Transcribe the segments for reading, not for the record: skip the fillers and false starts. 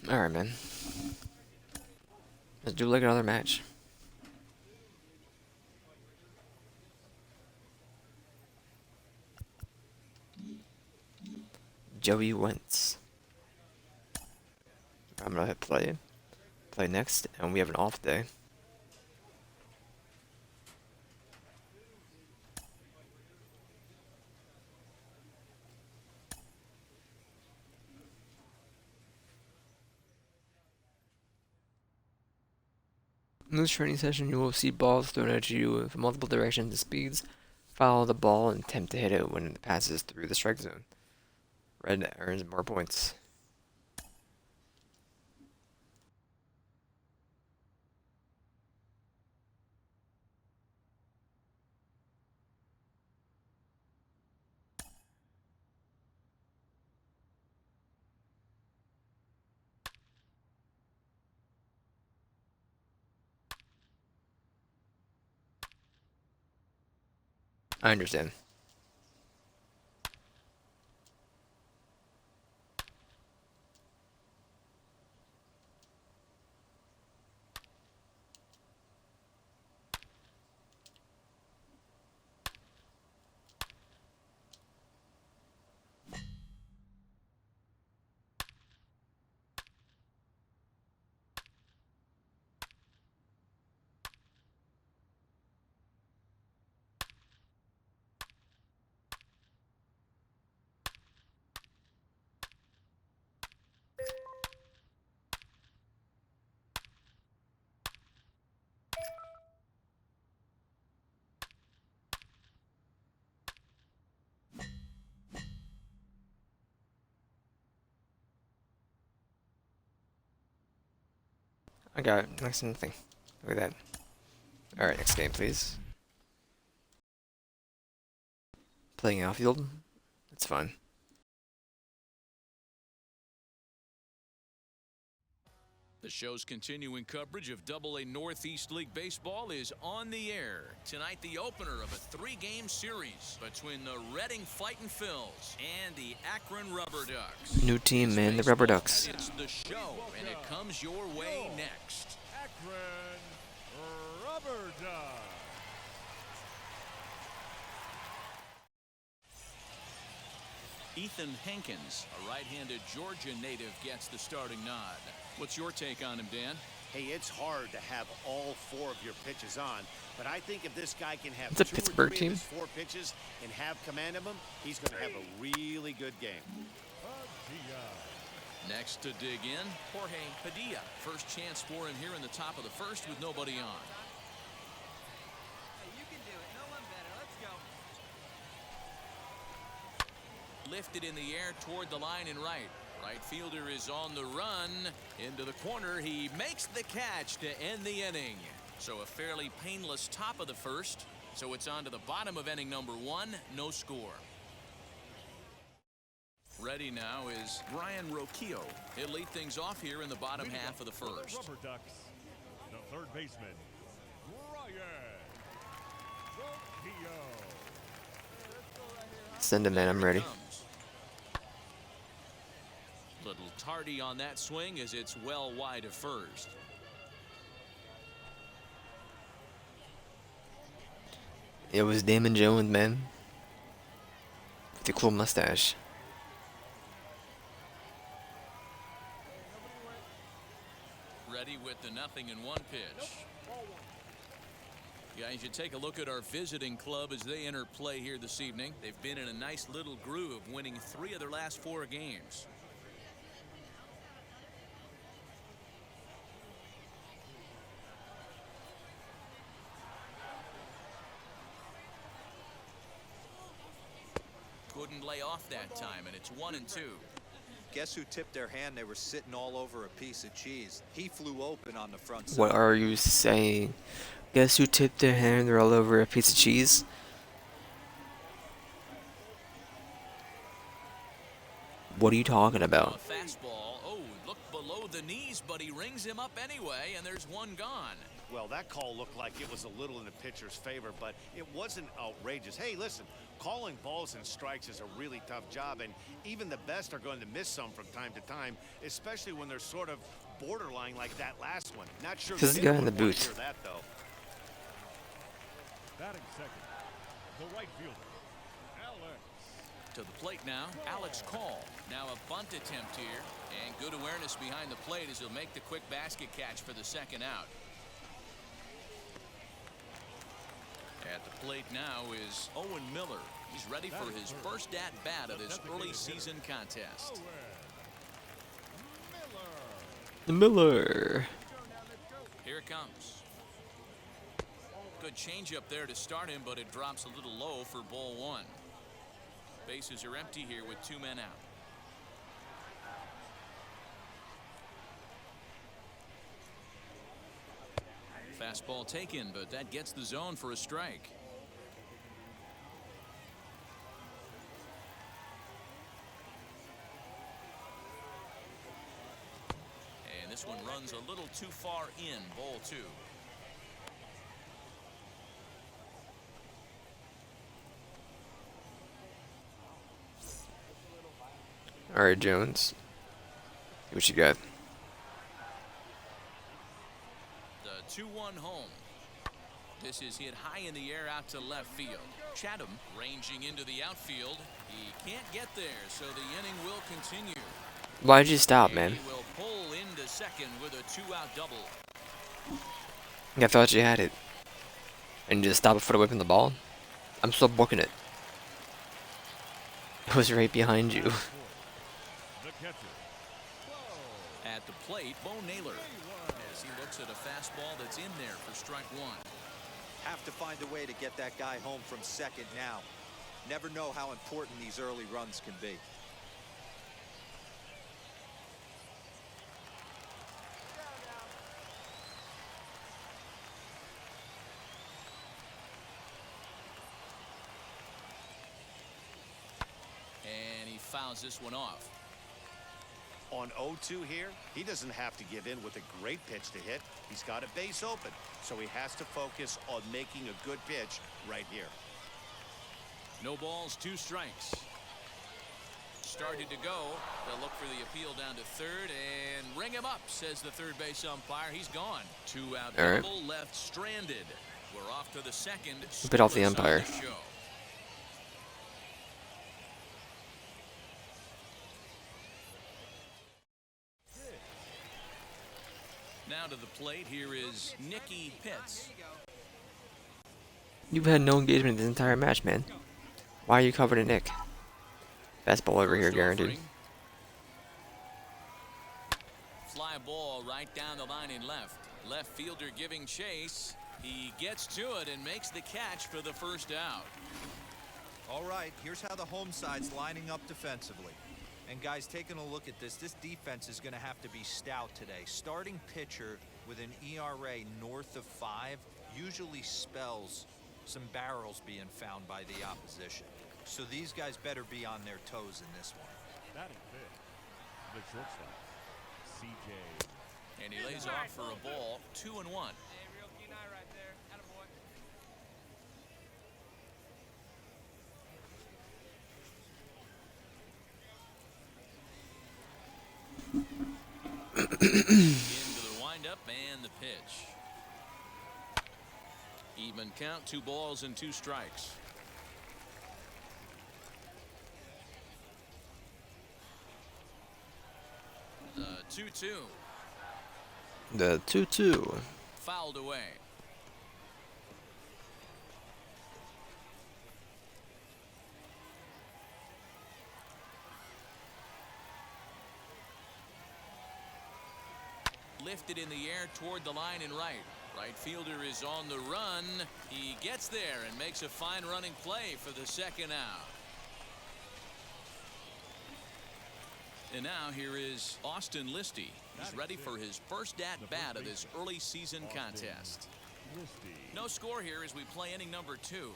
Alright, man. Let's do like another match. Joey Wentz. I'm gonna hit play. Play next, and we have an off day. In this training session, you will see balls thrown at you from multiple directions and speeds. Follow the ball and attempt to hit it when it passes through the strike zone. Red earns more points. I understand. I got it. Next to nothing. Look at that. Alright, next game, please. Playing outfield. It's fun. The show's continuing coverage of AA Northeast League Baseball is on the air. Tonight, the opener of a 3-game series between the Reading Fightin' Phils and the Akron Rubber Ducks. New team, man, the Rubber Ducks. It's the show, and it comes your way next. Akron Rubber Ducks. Ethan Hankins, a right-handed Georgia native, gets the starting nod. What's your take on him, Dan? Hey, it's hard to have all 4 of your pitches on, but I think if this guy can have It's a 2 Pittsburgh or 3 team. of his 4 pitches and have command of them, he's going to have a really good game. Next to dig in, Jorge Padilla. First chance for him here in the top of the first with nobody on. You can do it. No one better. Let's go. Lifted in the air toward the line and right. Right fielder is on the run. Into the corner. He makes the catch to end the inning. So a fairly painless top of the first. So it's on to the bottom of inning number 1. No score. Ready now is Brian Roquillo. He'll lead things off here in the bottom half of the first. Rubber Ducks, the third baseman, Brian Roquillo. Send him in, I'm ready. Little tardy on that swing as it's well wide of first. It was Damon Jones, man. With the cool mustache. Ready with the 0-1 pitch. Guys, you take a look at our visiting club as they enter play here this evening. They've been in a nice little groove, winning 3 of their last 4 games. Couldn't lay off that time, and it's 1-2. Guess who tipped their hand? They were sitting all over a piece of cheese. He flew open on the front side. What are you saying? Guess who tipped their hand? They're all over a piece of cheese? What are you talking about? Fastball. Oh, looked below the knees, but he rings him up anyway, and there's one gone. Well, that call looked like it was a little in the pitcher's favor, but it wasn't outrageous. Hey, listen, Calling balls and strikes is a really tough job, and even the best are going to miss some from time to time, especially when they're sort of borderline like that last one. Not sure This is the guy in the booth. that though. Batting second, the right fielder, Alex. To the plate now, Alex Call. Now a bunt attempt here, and good awareness behind the plate as he'll make the quick basket catch for the second out. At the plate now is Owen Miller. He's ready for his first at-bat of this early season contest. The Miller. Here it comes. Good changeup there to start him, but it drops a little low for ball one. Bases are empty here with 2 men out. Fastball taken, but that gets the zone for a strike. And this one runs a little too far in, ball 2. All right, Jones. What you got? The 2-1 home. This is hit high in the air out to left field. Chatham ranging into the outfield. He can't get there, so the inning will continue. Why'd you stop, man? He will pull into second with a 2-out double. I thought you had it. And you just stop it for the whip in the ball? I'm still booking it. It was right behind you. The catcher, At the plate, Bo Naylor, as he looks at a fastball that's in there for strike 1. Have to find a way to get that guy home from second now. Never know how important these early runs can be. And he fouls this one off. On 0-2 here, he doesn't have to give in with a great pitch to hit. He's got a base open, so he has to focus on making a good pitch right here. No balls, 2 strikes. Started to go. They'll look for the appeal down to third and ring him up, says the third base umpire. He's gone. 2-out double, left stranded. We're off to the second. Bit off the umpire. Now to the plate, here is Nicky Pitts. You've had no engagement this entire match, man. Why are you covered in Nick? Fastball over here, guaranteed. Fly ball right down the line in left. Left fielder giving chase. He gets to it and makes the catch for the first out. All right, here's how the home side's lining up defensively. And guys, taking a look at this defense is going to have to be stout today. Starting pitcher with an ERA north of 5 usually spells some barrels being found by the opposition. So these guys better be on their toes in this one. batting fifth, the shortstop, CJ. And he lays off for a ball, 2-1. Hey, real keen eye right there. Attaboy. Into the windup and the pitch. Even count, 2 balls and 2 strikes. The 2-2. The 2-2. Fouled away. Lifted in the air toward the line and right. Right fielder is on the run. He gets there and makes a fine running play for the second out. And now here is Austin Listy. He's ready for his first at-bat of this early season contest. No score here as we play inning number 2.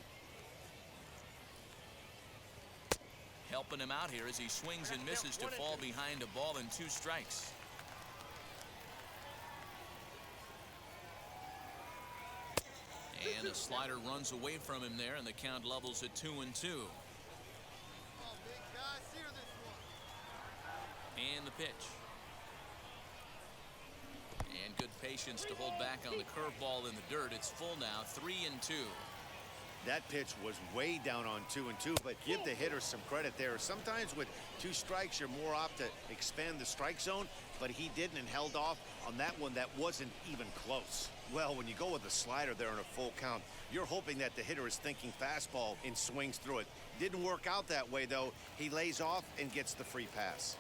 Helping him out here as he swings and misses to fall behind a ball and 2 strikes. And And a slider runs away from him there, and the count levels at 2-2. And the pitch. And good patience to hold back on the curveball in the dirt. It's full now, 3-2. That pitch was way down on 2-2, but give the hitter some credit there. Sometimes with 2 strikes, you're more apt to expand the strike zone, but he didn't and held off on that one that wasn't even close. Well, when you go with a slider there in a full count, you're hoping that the hitter is thinking fastball and swings through it. Didn't work out that way, though. He lays off and gets the free pass.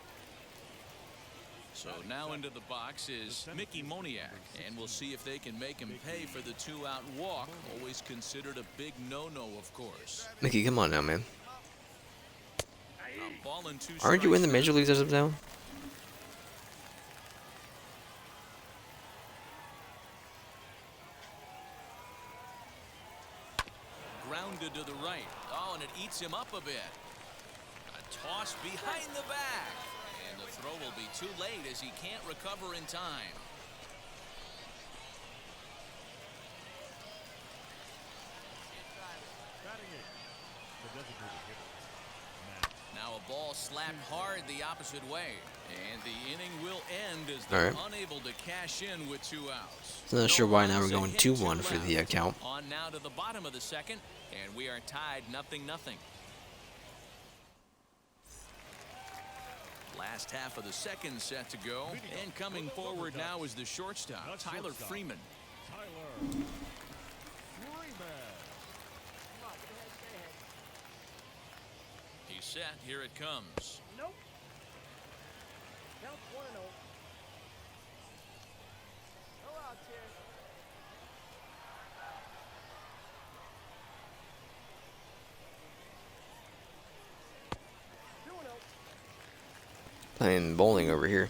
So now into the box is Mickey Moniak, and we'll see if they can make him pay for the 2-out walk. Always considered a big no-no, of course. Mickey, come on now, man. A ball and 2 Aren't you in the strikes major leagues as of now? grounded to the right. Oh, and it eats him up a bit. A toss behind the back. And the throw will be too late as he can't recover in time. Batting eighth, the designated hitter, Matt. Now a ball slapped hard the opposite way. And the inning will end as they're unable to cash in with 2 outs. So not sure why now we're going 2-1 for the count. On now to the bottom of the second, and we are tied 0-0. Last half of the second set to go, and coming forward now is the shortstop, Tyler Freeman. Tyler Freeman. He's set. Here it comes. Nope. Count 1-0. Go out, Terry. Playing bowling over here.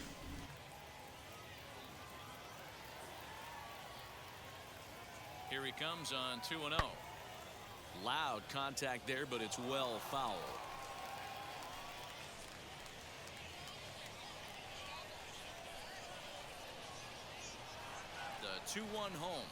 Here he comes on 2-0. Loud contact there, but it's well foul. The 2-1 home.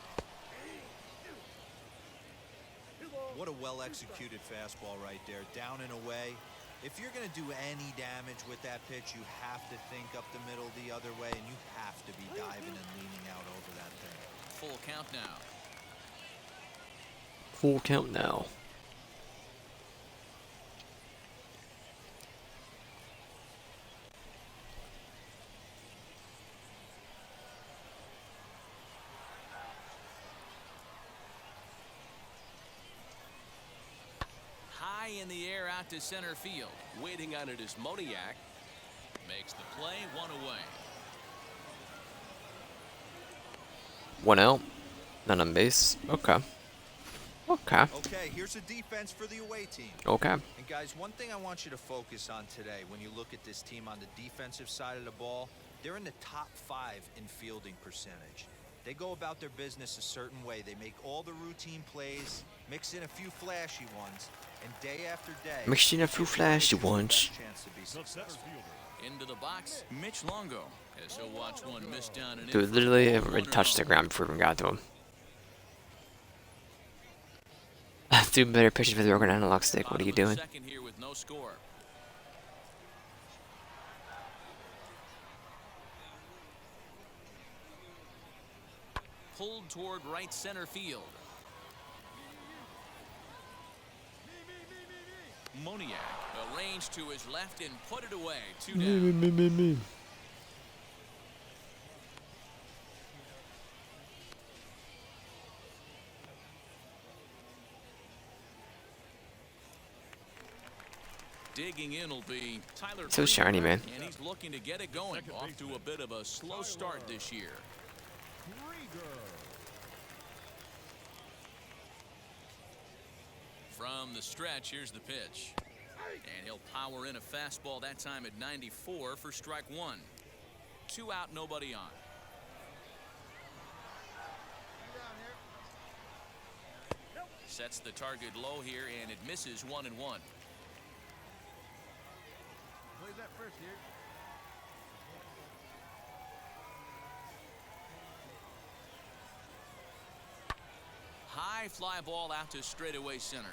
What a well-executed fastball right there, down and away. If you're going to do any damage with that pitch, you have to think up the middle the other way, and you have to be diving and leaning out over that thing. Full count now. Full count now. High in the air out to center field. Waiting on it is Moniak. Makes the play, 1 away. 1 out. None on base. Okay. Okay. Okay, here's a defense for the away team. Okay. And guys, one thing I want you to focus on today when you look at this team on the defensive side of the ball, they're in the top 5 in fielding percentage. They go about their business a certain way. They make all the routine plays, mix in a few flashy ones, and day after day, Mixed in a few flashy ones. chance to be The center successful. fielder. Into the box, Mitch Longo. As he'll watch one miss down and in Dude, for literally a haven't runner touched the home. ground before we got to him. Dude, better pitches with the broken analog stick. What are you Bottom of the doing? Second here with no score. Pulled toward right center field. Moniak arranged to his left and put it away. 2 down. Digging in will be Tyler So shiny, man. And he's looking to get it going. Off to a bit of a slow start this year. Krieger. From the stretch, here's the pitch. And he'll power in a fastball that time at 94 for strike 1. 2 out, nobody on. Sets the target low here, and it misses 1-1. Plays that first here. High high fly ball out to straightaway center.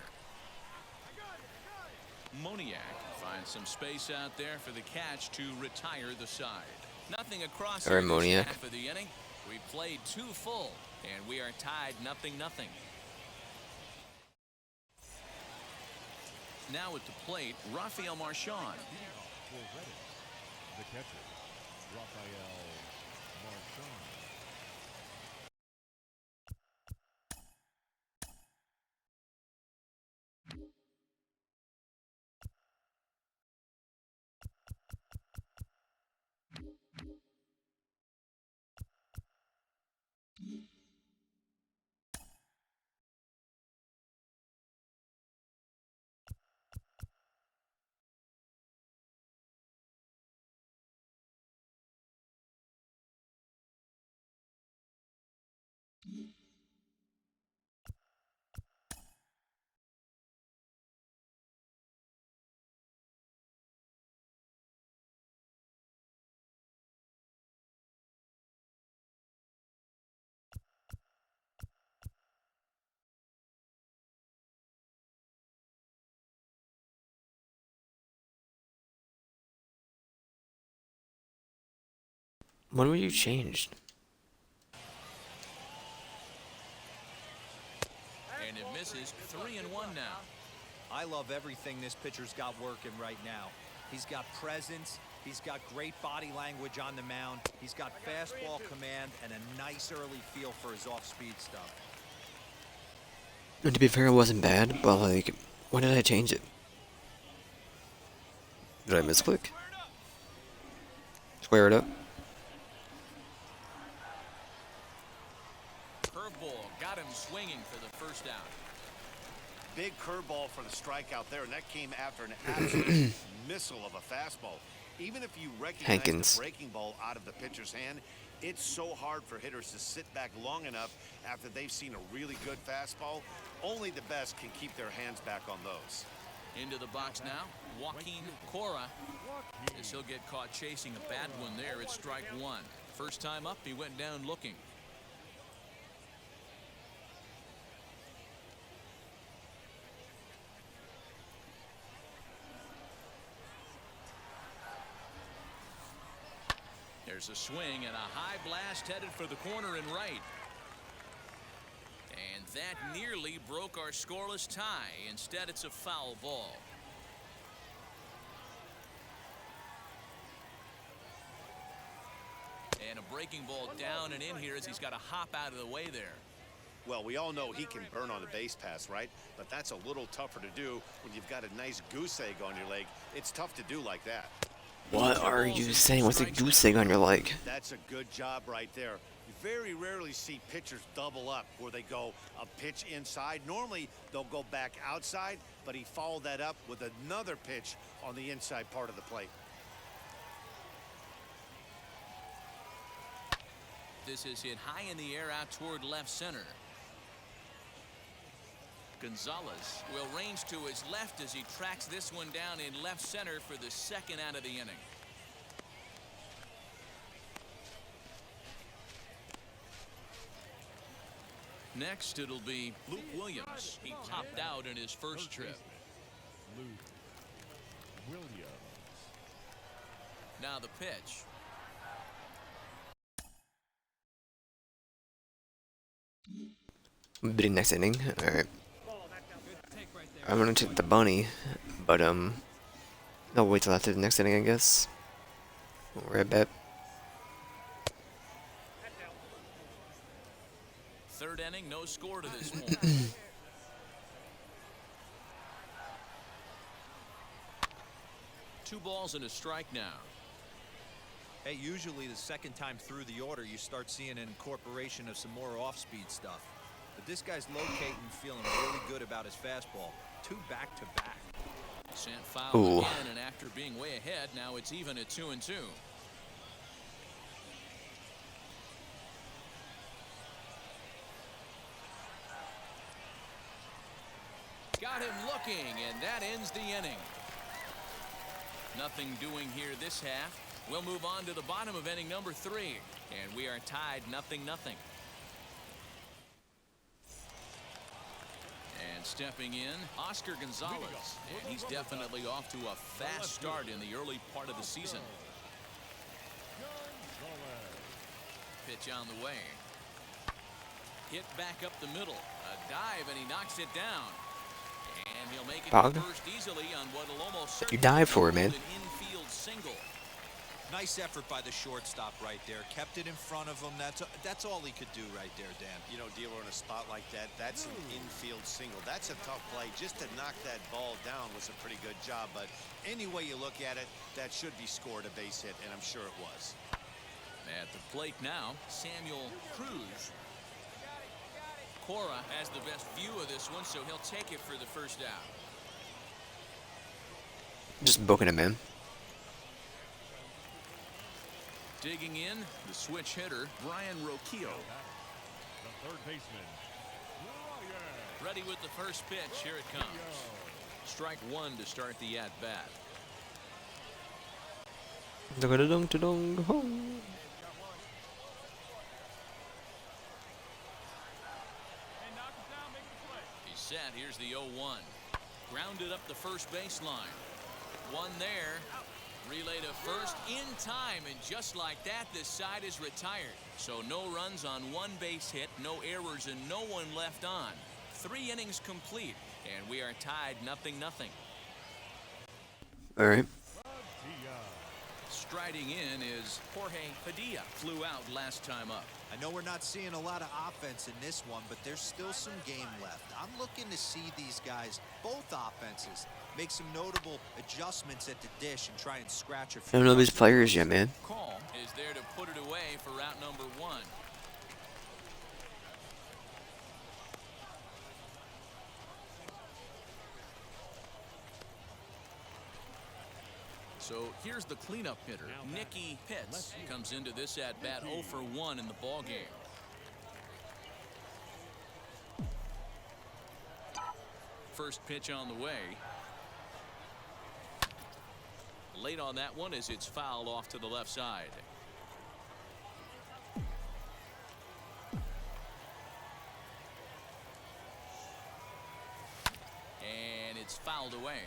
Moniak finds some space out there for the catch to retire the side. Nothing across All right, here this Moniak. half of the inning. We played 2 full, and we are tied 0-0. Now at the plate, Rafael Marchand. For Redding, the catcher, Rafael Marchand. When were you changed? And it misses. 3-1 now. I love everything this pitcher's got working right now. He's got presence. He's got great body language on the mound. He's got fastball command and a nice early feel for his off-speed stuff. And to be fair, it wasn't bad, but like, when did I change it? Did I misclick? Square it up. Curveball got him swinging for the first out. Big curveball for the strikeout there, and that came after an absolute missile of a fastball. Even if you recognize Hankins. the breaking ball out of the pitcher's hand, it's so hard for hitters to sit back long enough after they've seen a really good fastball. Only the best can keep their hands back on those. Into the box now, Joaquin Cora. As he'll get caught chasing a bad one there, it's strike 1. First time up, he went down looking. There's a swing and a high blast headed for the corner and right. And that nearly broke our scoreless tie. Instead, it's a foul ball. And a breaking ball down and in here as he's got to hop out of the way there. Well, we all know he can burn on a base pass, right? But that's a little tougher to do when you've got a nice goose egg on your leg. It's tough to do like that. What are you saying? What's a goose egg on your leg? That's a good job right there. You very rarely see pitchers double up where they go a pitch inside. Normally, they'll go back outside, but he followed that up with another pitch on the inside part of the plate. This is hit high in the air out toward left center. Gonzalez will range to his left as he tracks this one down in left center for the second out of the inning. Next, it'll be Luke Williams. He popped out in his first trip. Luke Williams. Now the pitch. Bidding next inning. Alright. I'm gonna take the bunny, but I'll wait till after the next inning, I guess. Right back. Third inning, no score to this one. Two balls and a strike now. Hey, usually the second time through the order, you start seeing an incorporation of some more off-speed stuff. But this guy's locating, feeling really good about his fastball. 2 back-to-back. Sent foul again, and after being way ahead, now it's even at 2-2. Got him looking, and that ends the inning. Nothing doing here this half. We'll move on to the bottom of inning number 3, and we are tied 0-0. And stepping in, Oscar Gonzalez. And he's definitely off to a fast start in the early part of the season. Pitch on the way. Hit back up the middle. A dive, and he knocks it down. And he'll make it Bog. to first easily on what'll almost You certainly dive for it, be man. an infield single. Nice effort by the shortstop right there. Kept it in front of him. That's all he could do right there, Dan. You know, dealer in a spot like that, that's an infield single. That's a tough play. Just to knock that ball down was a pretty good job. But any way you look at it, that should be scored a base hit, and I'm sure it was. At the plate now, Samuel Cruz. Cora has the best view of this one, so he'll take it for the first out. Just booking him in. Digging in, the switch hitter, Brian Roquillo. The third baseman. Ryan. Ready with the first pitch. Here it comes. Strike one to start the at-bat. He's set. Here's the 0-1. Grounded up the first baseline. One there. Relay to first in time, and just like that, this side is retired. So no runs on one base hit, no errors, and no one left on. 3 innings complete, and we are tied 0-0. All right. Striding in is Jorge Padilla. Flew out last time up. I know we're not seeing a lot of offense in this one, but there's still some game left. I'm looking to see these guys, both offenses, make some notable adjustments at the dish and try and scratch a I few. don't know these players yet, man. Call is there to put it away for route number 1. So here's the cleanup hitter, Nicky Pitts. Comes into this at-bat 0 for 1 in the ballgame. First pitch on the way. Late on that one as it's fouled off to the left side. And it's fouled away.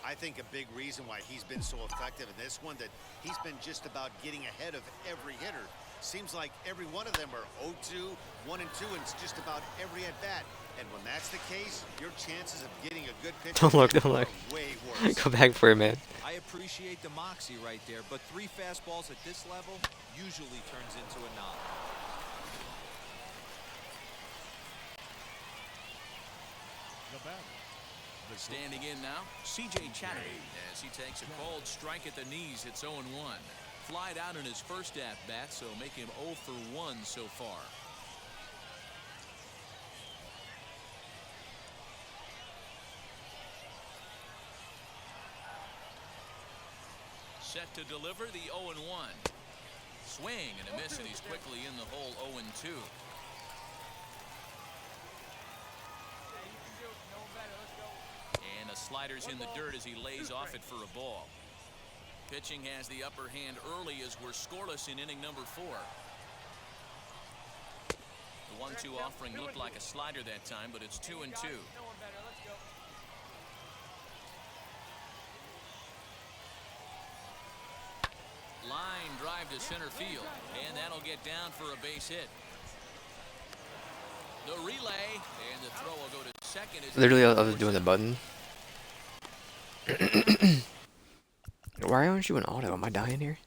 I think a big reason why he's been so effective in this one, that he's been just about getting ahead of every hitter. Seems like every one of them are 0-2, 1-2, and it's just about every at-bat. And when that's the case, your chances of getting a good pitch Don't look, don't look. are way worse. Go back for it, man. I appreciate the moxie right there, but 3 fastballs at this level usually turns into a knock. The batter. Standing in now, C.J. Chatterjee as he takes a cold strike at the knees. It's 0-1. Flied out in his first at-bat, so make him 0 for 1 so far. Set to deliver the 0-1. Swing and a miss, and he's quickly in the hole 0-2. And a slider's in the dirt as he lays off it for a ball. Pitching has the upper hand early as we're scoreless in inning number 4. The 1-2 offering looked like a slider that time, but it's 2-2. Line drive to center field, and that'll get down for a base hit. The relay, and the throw will go to second. Literally, I was doing the button. Why aren't you in auto? Am I dying here?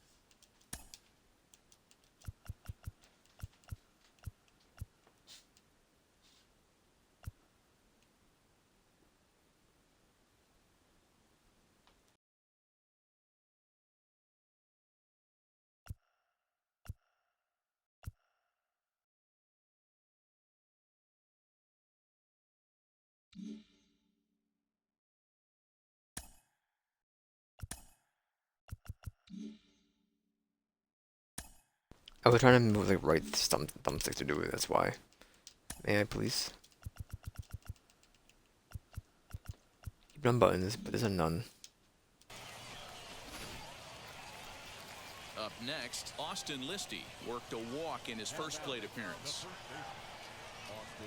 I was trying to move the right thumbstick to do it, that's why. May I please? Keep it on buttons, but there's a none. Up next, Austin Listy worked a walk in his first plate appearance. Austin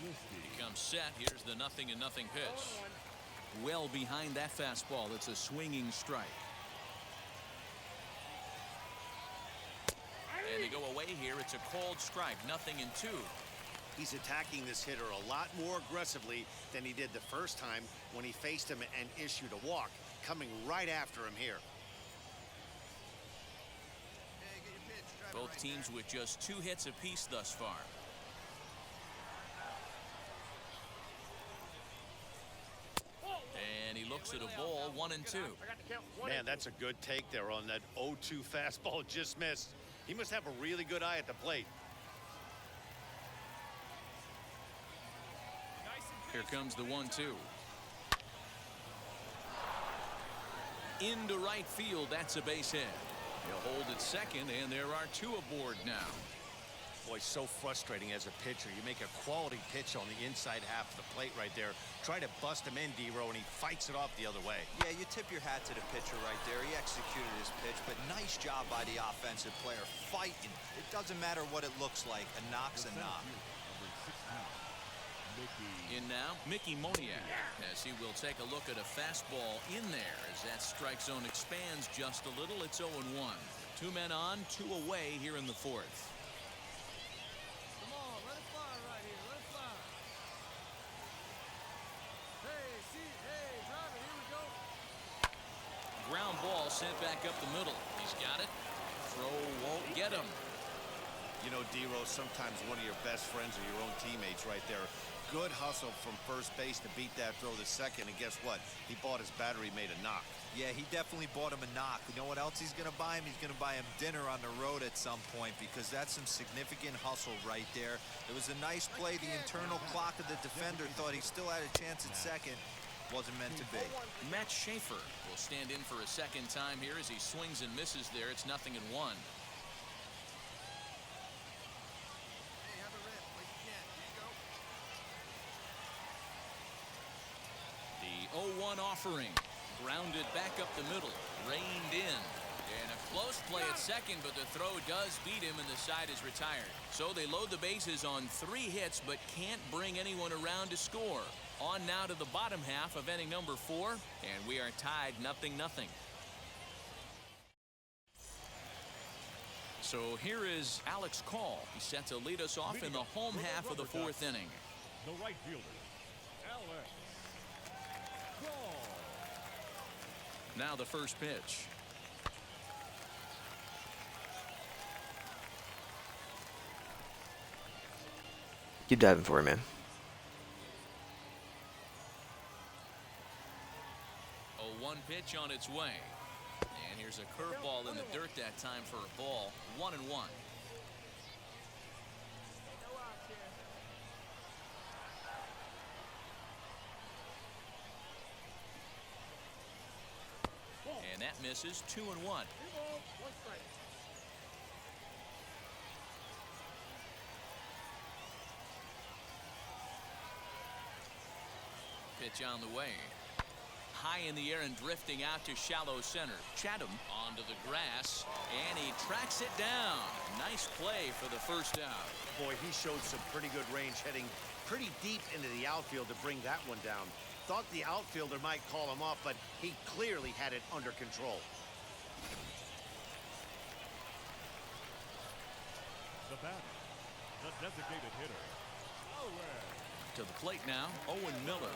Listy. set. Here's the 0-0 pitch. Well behind that fastball. It's a swinging strike. And they go away here. It's a called strike. 0-2. He's attacking this hitter a lot more aggressively than he did the first time when he faced him and issued a walk. Coming right after him here. Both teams with just 2 hits apiece thus far. And he looks at a ball, 1-2. Man, that's a good take there on that 0-2 fastball. Just missed. He must have a really good eye at the plate. Here comes the 1-2. Into right field. That's a base hit. He'll hold at second, and there are 2 aboard now. Boy, so frustrating as a pitcher. You make a quality pitch on the inside half of the plate right there. Try to bust him in, D-Row, and he fights it off the other way. Yeah, you tip your hat to the pitcher right there. He executed his pitch, but nice job by the offensive player fighting. It doesn't matter what it looks like. A knock's a knock. In now, Mickey Moniak, as he will take a look at a fastball in there as that strike zone expands just a little. It's 0-1. 2 men on, 2 away here in the 4th. Come on, let it fly right here. Let it fly. Hey, see, hey, driver, here we go. Ground ball sent back up the middle. He's got it. Throw won't get him. You know, D-Row, sometimes one of your best friends are your own teammates right there. Good hustle from first base to beat that throw to second, and guess what? He bought his battery, made a knock. Yeah, he definitely bought him a knock. You know what else he's going to buy him? He's going to buy him dinner on the road at some point, because that's some significant hustle right there. It was a nice play. The internal clock of the defender thought he still had a chance at second. Wasn't meant to be. Matt Schaefer will stand in for a second time here as he swings and misses there. It's 0-1. The 0-1 offering. Grounded back up the middle. Reined in. And a close play at second, but the throw does beat him and the side is retired. So they load the bases on 3 hits, but can't bring anyone around to score. On now to the bottom half of inning number 4, and we are tied 0-0. So here is Alex Call. He's set to lead us off in the home half of the 4th inning. The right fielder, Alex Call. Now the first pitch. Keep diving for it, man. 0-1 pitch on its way. And here's a curveball in the dirt that time for a ball. 1-1. And that misses. 2-1. Pitch on the way. High in the air and drifting out to shallow center. Chatham onto the grass, and he tracks it down. Nice play for the first out. Boy, he showed some pretty good range, heading pretty deep into the outfield to bring that one down. Thought the outfielder might call him off, but he clearly had it under control. The batter, the designated hitter, Owen. To the plate now, Owen Miller.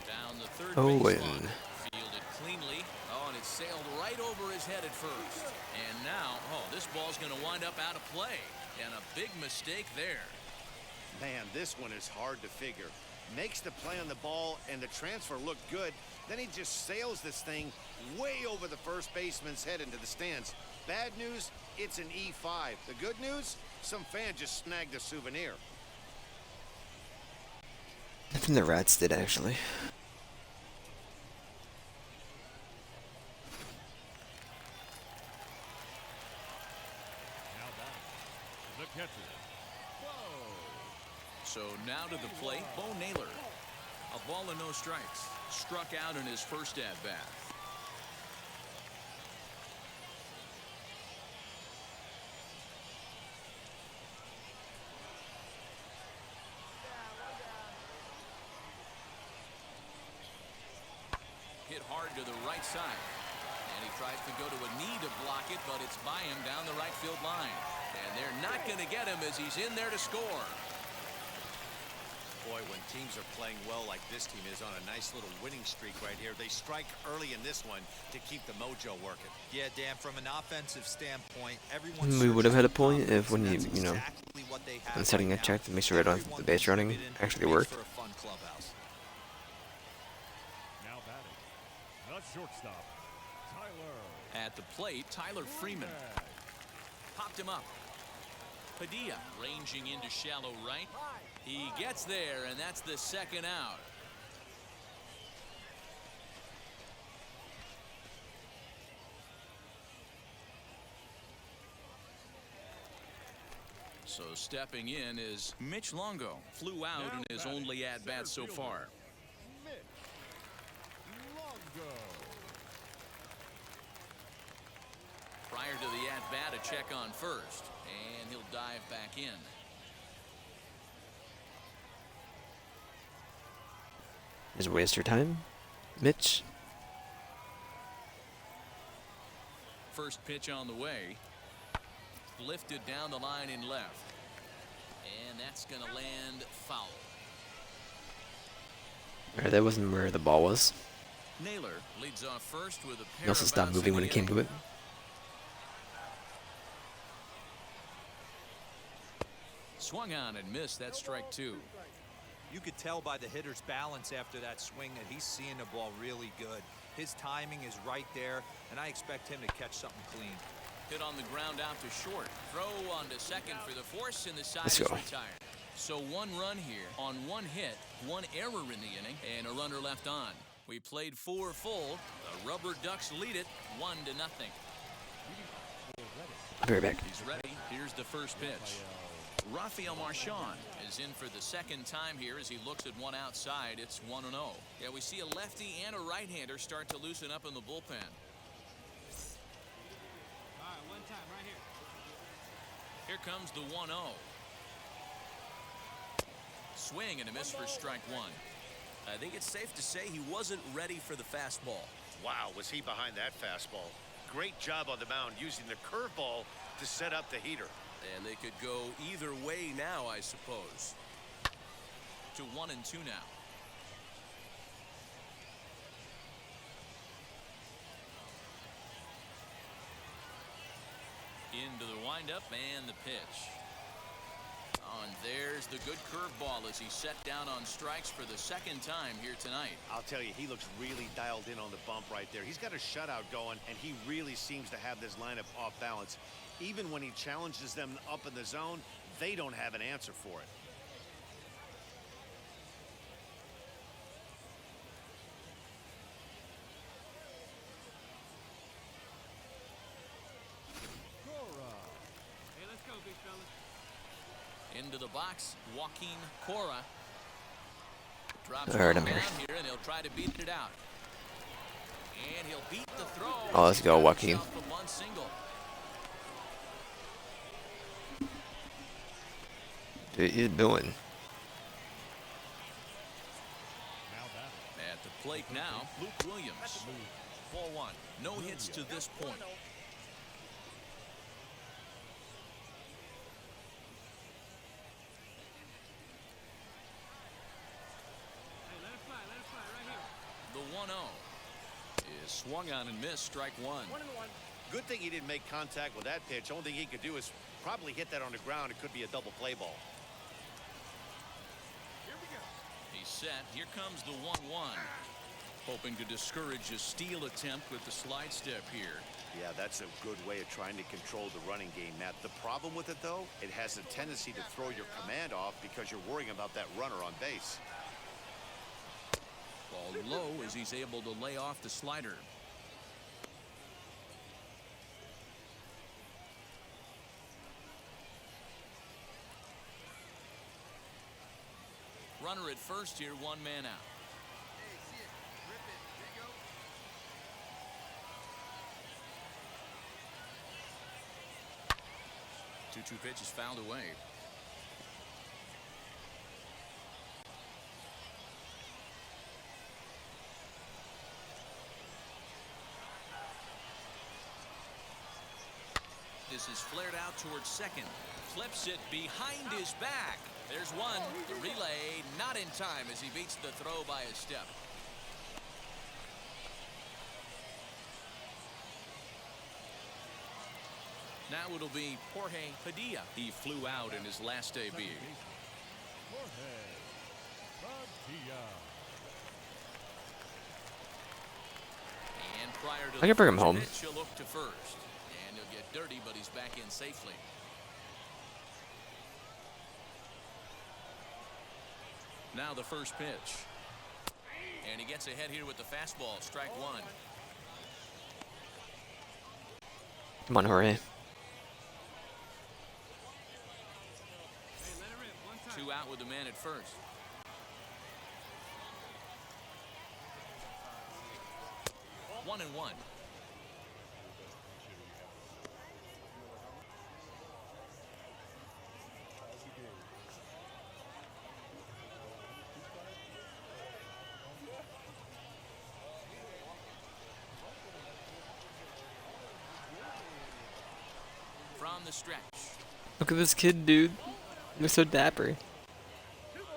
Down the third Owen. baseline. Fielded cleanly. Oh, and it sailed right over his head at first. And now, oh, this ball's going to wind up out of play. And a big mistake there. Man, this one is hard to figure. Makes the play on the ball, and the transfer looked good. Then he just sails this thing way over the first baseman's head into the stands. Bad news, it's an E5. The good news, some fan just snagged a souvenir. I think the Rats did, actually. Now batting, the catcher, Bo. So now to the plate, Bo Naylor. A ball and no strikes. Struck out in his first at-bat. right side. And he tries to go to a knee to block it, but it's by him down the right field line. And they're not going to get him as he's in there to score. Boy, when teams are playing well like this team is on a nice little winning streak right here, they strike early in this one to keep the mojo working. Yeah, Dan, from an offensive standpoint, everyone We would have had a point searches if when for you, confidence, you know, and that's exactly what they have when setting right a now. check to make sure I don't have the base running Everyone actually makes worked. for a fun clubhouse. Now batting, the shortstop, Tyler. At the plate, Tyler Freeman popped him up. Padilla ranging into shallow right. He gets there, and that's the second out. So stepping in is Mitch Longo. Flew out Now in his batting, only at-bat so center far. Mitch Longo. Prior to the at-bat, a check on first, and he'll dive back in. Just waste your time, Mitch. First pitch on the way. Lifted down the line in left. And that's going to land foul. Alright, that wasn't where the ball was. Naylor leads off first with a pair He also of stopped outs moving in when the it came to inning. it. Swung on and missed. That strike two. You could tell by the hitter's balance after that swing that he's seeing the ball really good. His timing is right there, and I expect him to catch something clean. Hit on the ground out to short. Throw on to second for the force, and the side Let's is go. retired. So one run here on one hit, one error in the inning, and a runner left on. We played 4 full. The Rubber Ducks lead it 1-0. I'll be right back. He's ready. Here's the first pitch. Rafael Marchand is in for the second time here as he looks at one outside. It's 1-0. Yeah, we see a lefty and a right-hander start to loosen up in the bullpen. All right, one time right here. Here comes the 1-0. Swing and a miss for strike one. I think it's safe to say he wasn't ready for the fastball. Wow, was he behind that fastball. Great job on the mound using the curveball to set up the heater. And they could go either way now, I suppose. To 1-2 now. Into the windup and the pitch. Oh, and there's the good curveball as he set down on strikes for the second time here tonight. I'll tell you, he looks really dialed in on the bump right there. He's got a shutout going, and he really seems to have this lineup off balance. Even when he challenges them up in the zone, they don't have an answer for it. Hey, let's go, big fella. Into the box, Joaquin Cora. Drops All right, one I'm down here. here, and he'll try to beat it out. And he'll beat the throw. Oh, let's go, Joaquin. Off the bunt single. Dude, he's doing. Now batting, At the plate now, Luke Williams. Ball one. No hits to this point. Hey, let it fly right here. The 1-0 is swung on and missed. Strike one. Good thing he didn't make contact with that pitch. Only thing he could do is probably hit that on the ground. It could be a double play ball. Here we go. He's set. Here comes the 1-1. Hoping to discourage a steal attempt with the slide step here. Yeah, that's a good way of trying to control the running game, Matt. The problem with it, though, it has a tendency to throw your command off because you're worrying about that runner on base. Ball low as he's able to lay off the slider. Runner at first here, one man out. Hey, see it. Rip it. There you go. 2-2 pitch is fouled away. This is flared out towards second. Flips it behind his back. There's one. The relay not in time as he beats the throw by a step. Now it'll be Jorge Padilla. He flew out in his last debut. Jorge Padilla. And prior to I can bring him the home. pitch, he'll look to first. And he'll get dirty, but he's back in safely. Now the first pitch. And he gets ahead here with the fastball. Strike one. Come on, Jorge. Two out with the man at first. One and one. From the stretch. Look at this kid, dude. Looks so dapper.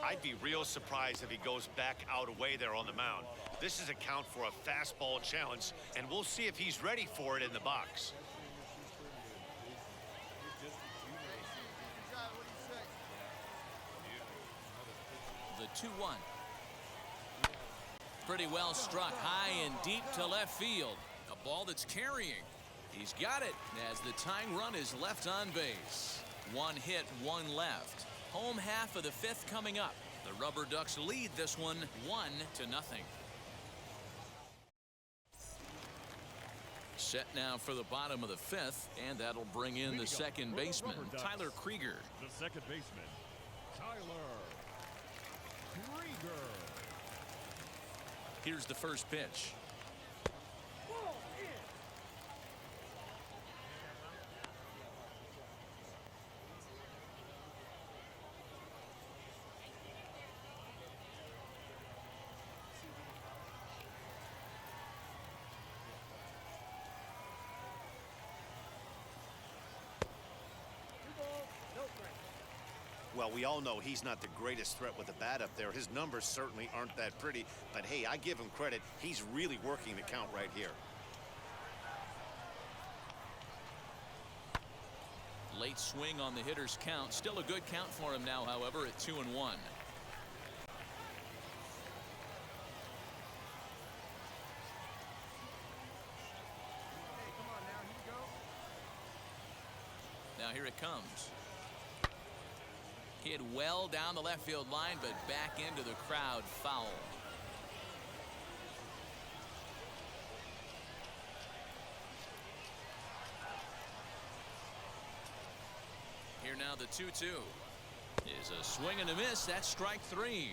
I'd be real surprised if he goes back out away there on the mound. This is a count for a fastball challenge, and we'll see if he's ready for it in the box. The 2-1. Pretty well struck high and deep to left field. A ball that's carrying. He's got it as the tying run is left on base. One hit, one left. Home half of the fifth coming up. The Rubber Ducks lead this one 1-0. Set now for the bottom of the fifth, and that'll bring in the second baseman, Tyler Krieger. The second baseman, Tyler Krieger. Here's the first pitch. Well, we all know he's not the greatest threat with the bat up there. His numbers certainly aren't that pretty, but hey, I give him credit. He's really working the count right here. Late swing on the hitter's count. Still a good count for him now, however, at 2-1. Now here it comes. Hit well down the left field line, but back into the crowd, foul. Here now the 2-2 is a swing and a miss. That's strike three.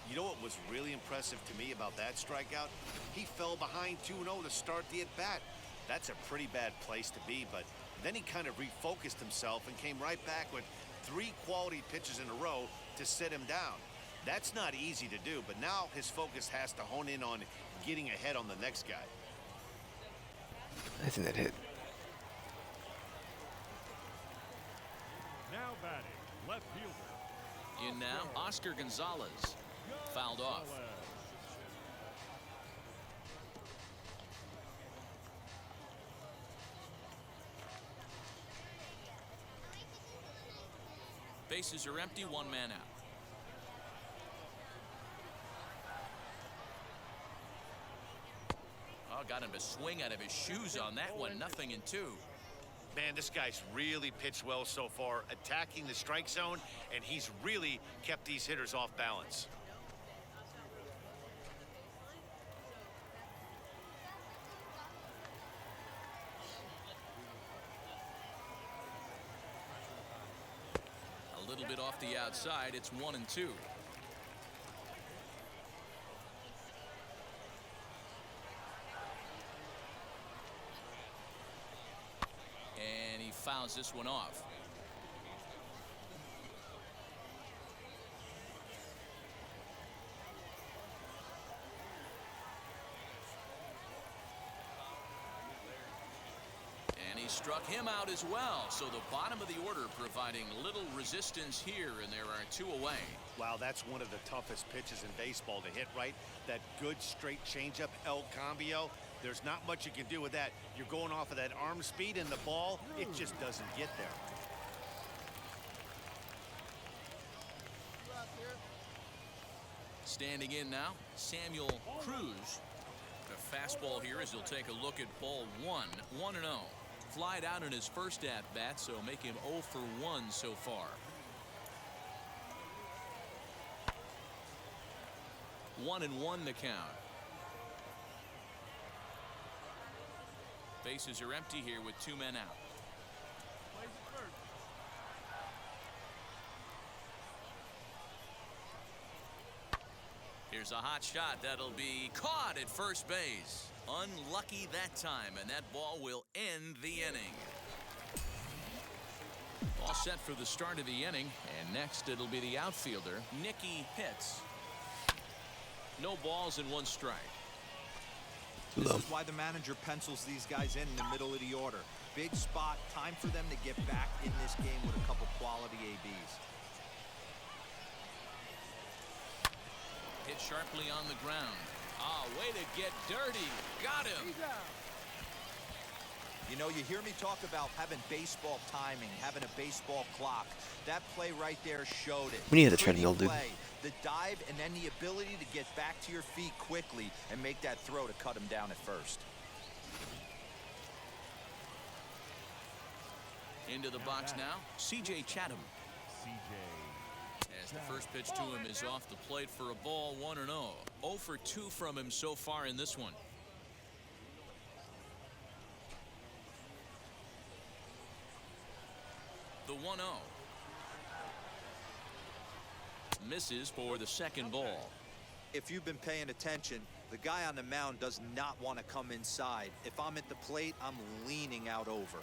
You know what was really impressive to me about that strikeout? He fell behind 2-0 to start the at-bat. That's a pretty bad place to be, but then he kind of refocused himself and came right back with 3 quality pitches in a row to sit him down. That's not easy to do, but now his focus has to hone in on getting ahead on the next guy. I think that hit. Now batting, left fielder. In now, Oscar Gonzalez. Fouled off. Bases are empty, one man out. Oh, got him to swing out of his shoes on that one. 0-2. Man, this guy's really pitched well so far, attacking the strike zone, and he's really kept these hitters off balance. A little bit off the outside. It's 1-2. And he fouls this one off. And He struck him out as well. So the bottom of the order providing little resistance here, and there are 2 away. Wow, that's one of the toughest pitches in baseball to hit, right? That good straight changeup, El Cambio. There's not much you can do with that. You're going off of that arm speed, and the ball, it just doesn't get there. Standing in now, Samuel Cruz. A fastball here as he'll take a look at ball 1, 1-0. Flied out in his first at-bat, so make him 0 for 1 so far. 1-1 the count. Bases are empty here with 2 men out. Here's a hot shot that'll be caught at first base. Unlucky that time, and that ball will end the inning. All set for the start of the inning, and next it'll be the outfielder, Nicky Pitts. No balls and 1 strike. This is why the manager pencils these guys in the middle of the order. Big spot, time for them to get back in this game with a couple quality ABs. Hit sharply on the ground. Ah, way to get dirty. Got him. You know, you hear me talk about having baseball timing, having a baseball clock. That play right there showed it. We need the Pretty treadmill, dude. play, the dive, and then the ability to get back to your feet quickly and make that throw to cut him down at first. Into the box now, C.J. Chatham. As the first pitch to him is off the plate for a ball, 1-0. 0 for 2 from him so far in this one. The 1-0. Misses for the second ball. If you've been paying attention, the guy on the mound does not want to come inside. If I'm at the plate, I'm leaning out over.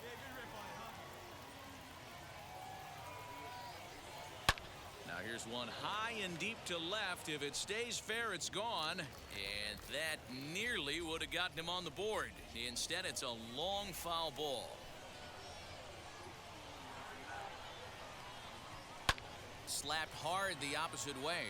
Now here's one high and deep to left. If it stays fair, it's gone. And that nearly would have gotten him on the board. Instead, it's a long foul ball. Slapped hard the opposite way.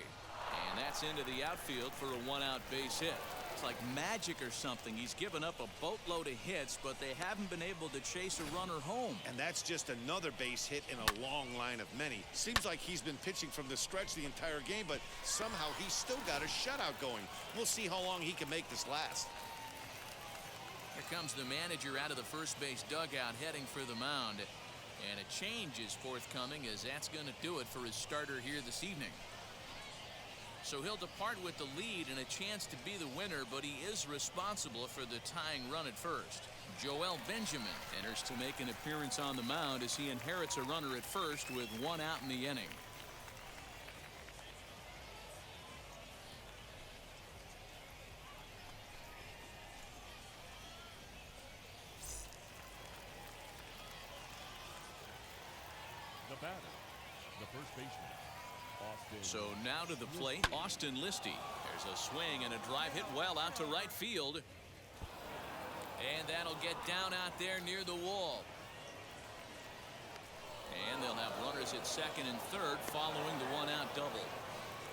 And that's into the outfield for a 1-out base hit. It's like magic or something. He's given up a boatload of hits, but they haven't been able to chase a runner home. And that's just another base hit in a long line of many. Seems like he's been pitching from the stretch the entire game, but somehow he's still got a shutout going. We'll see how long he can make this last. Here comes the manager out of the first base dugout heading for the mound. And a change is forthcoming, as that's going to do it for his starter here this evening. So he'll depart with the lead and a chance to be the winner, but he is responsible for the tying run at first. Joel Benjamin enters to make an appearance on the mound as he inherits a runner at first with 1 out in the inning. The batter, the first baseman, Austin. So now to the plate, Austin Listy. There's a swing and a drive hit well out to right field. And that'll get down out there near the wall. And they'll have runners at second and third following the 1-out double.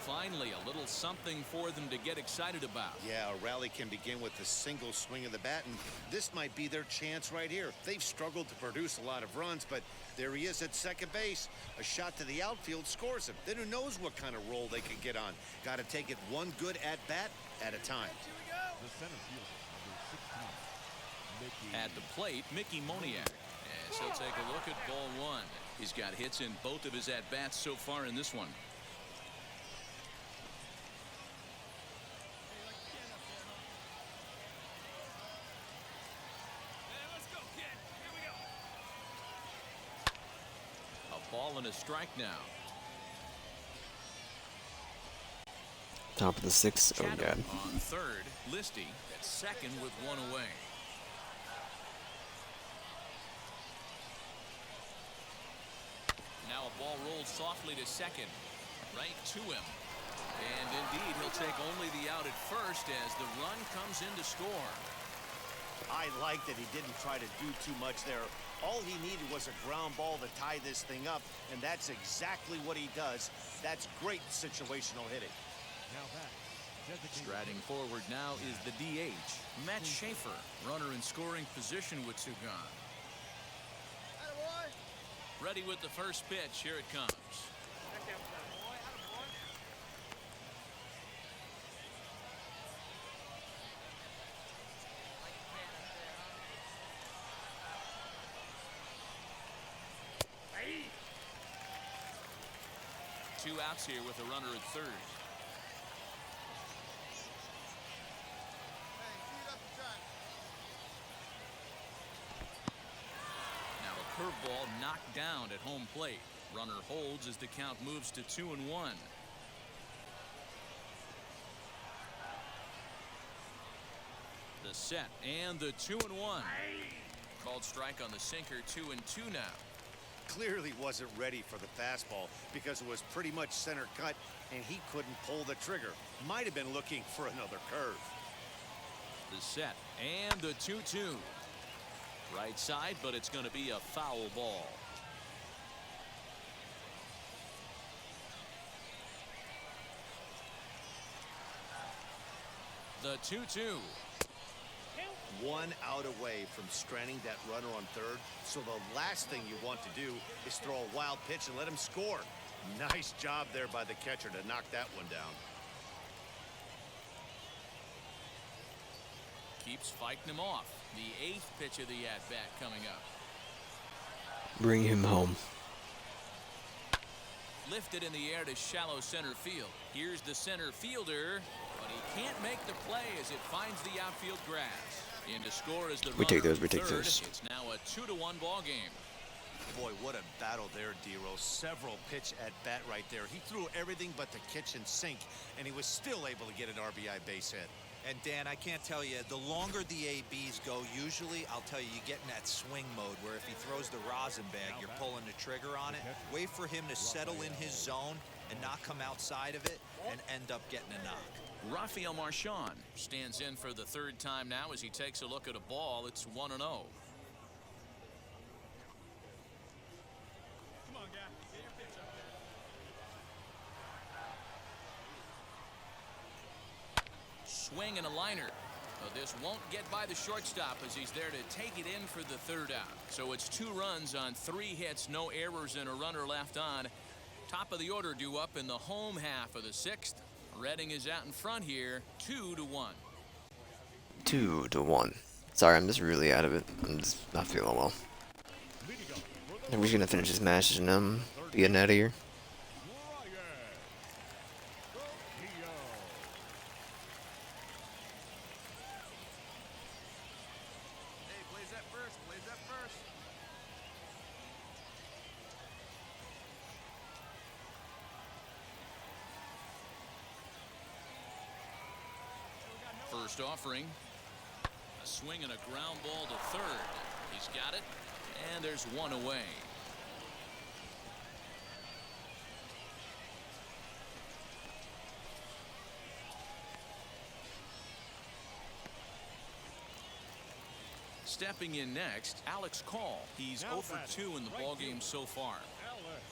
Finally, a little something for them to get excited about. Yeah, a rally can begin with a single swing of the bat, and this might be their chance right here. They've struggled to produce a lot of runs, but there he is at second base. A shot to the outfield scores him. Then who knows what kind of role they can get on. Got to take it one good at-bat at a time. The center fielder, number 16, Mickey. At the plate, Mickey Moniak. As he'll take a look at ball 1. He's got hits in both of his at-bats so far in this one. Ball and a strike now. Top of the 6th. Oh, God. On third, Listy at second with 1 away. Now a ball rolled softly to second, right to him. And indeed, he'll take only the out at first as the run comes in to score. I like that he didn't try to do too much there. All he needed was a ground ball to tie this thing up, and that's exactly what he does. That's great situational hitting. Now back. Striding forward now is the DH, Matt Schaefer. Runner in scoring position with two gone. Attaboy. Ready with the first pitch. Here it comes. Attaboy. Attaboy. 2 outs here with a runner at third. Hey, speed up the track. Now a curveball knocked down at home plate. Runner holds as the count moves to 2-1. The set and the 2-1. Called strike on the sinker. 2-2 now. Clearly wasn't ready for the fastball because it was pretty much center cut and he couldn't pull the trigger. Might have been looking for another curve. The set and the 2-2. Right side, but it's going to be a foul ball. The 2-2. 1 out away from stranding that runner on third. So the last thing you want to do is throw a wild pitch and let him score. Nice job there by the catcher to knock that one down. Keeps fighting him off. The 8th pitch of the at-bat coming up. Bring him home. Lifted in the air to shallow center field. Here's the center fielder, but he can't make the play as it finds the outfield grass. In to score is the We take runner those, we take third. those. It's now a 2-1 ball game. Boy, what a battle there, D-Rose. Several pitch at bat right there. He threw everything but the kitchen sink, and he was still able to get an RBI base hit. And Dan, I can't tell you, the longer the ABs go, usually, I'll tell you, you get in that swing mode where if he throws the rosin bag, you're pulling the trigger on it. Wait for him to settle in his zone and not come outside of it and end up getting a knock. Rafael Marchand stands in for the 3rd time now as he takes a look at a ball. It's 1-0. Come on, guy. Get your pitch up there. Swing and a liner. This won't get by the shortstop as he's there to take it in for the 3rd out. So it's 2 runs on 3 hits, no errors, and a runner left on. Top of the order due up in the home half of the 6th. Redding is out in front here, 2-1. 2-1. Sorry, I'm just really out of it. I'm just not feeling well. We're just gonna finish this match and be getting out of here. Hey, plays that first. Plays that first. First offering. A swing and a ground ball to third. He's got it, and there's 1 away. Stepping in next, Alex Call. He's 0 for 2 in the ballgame so far. Alex.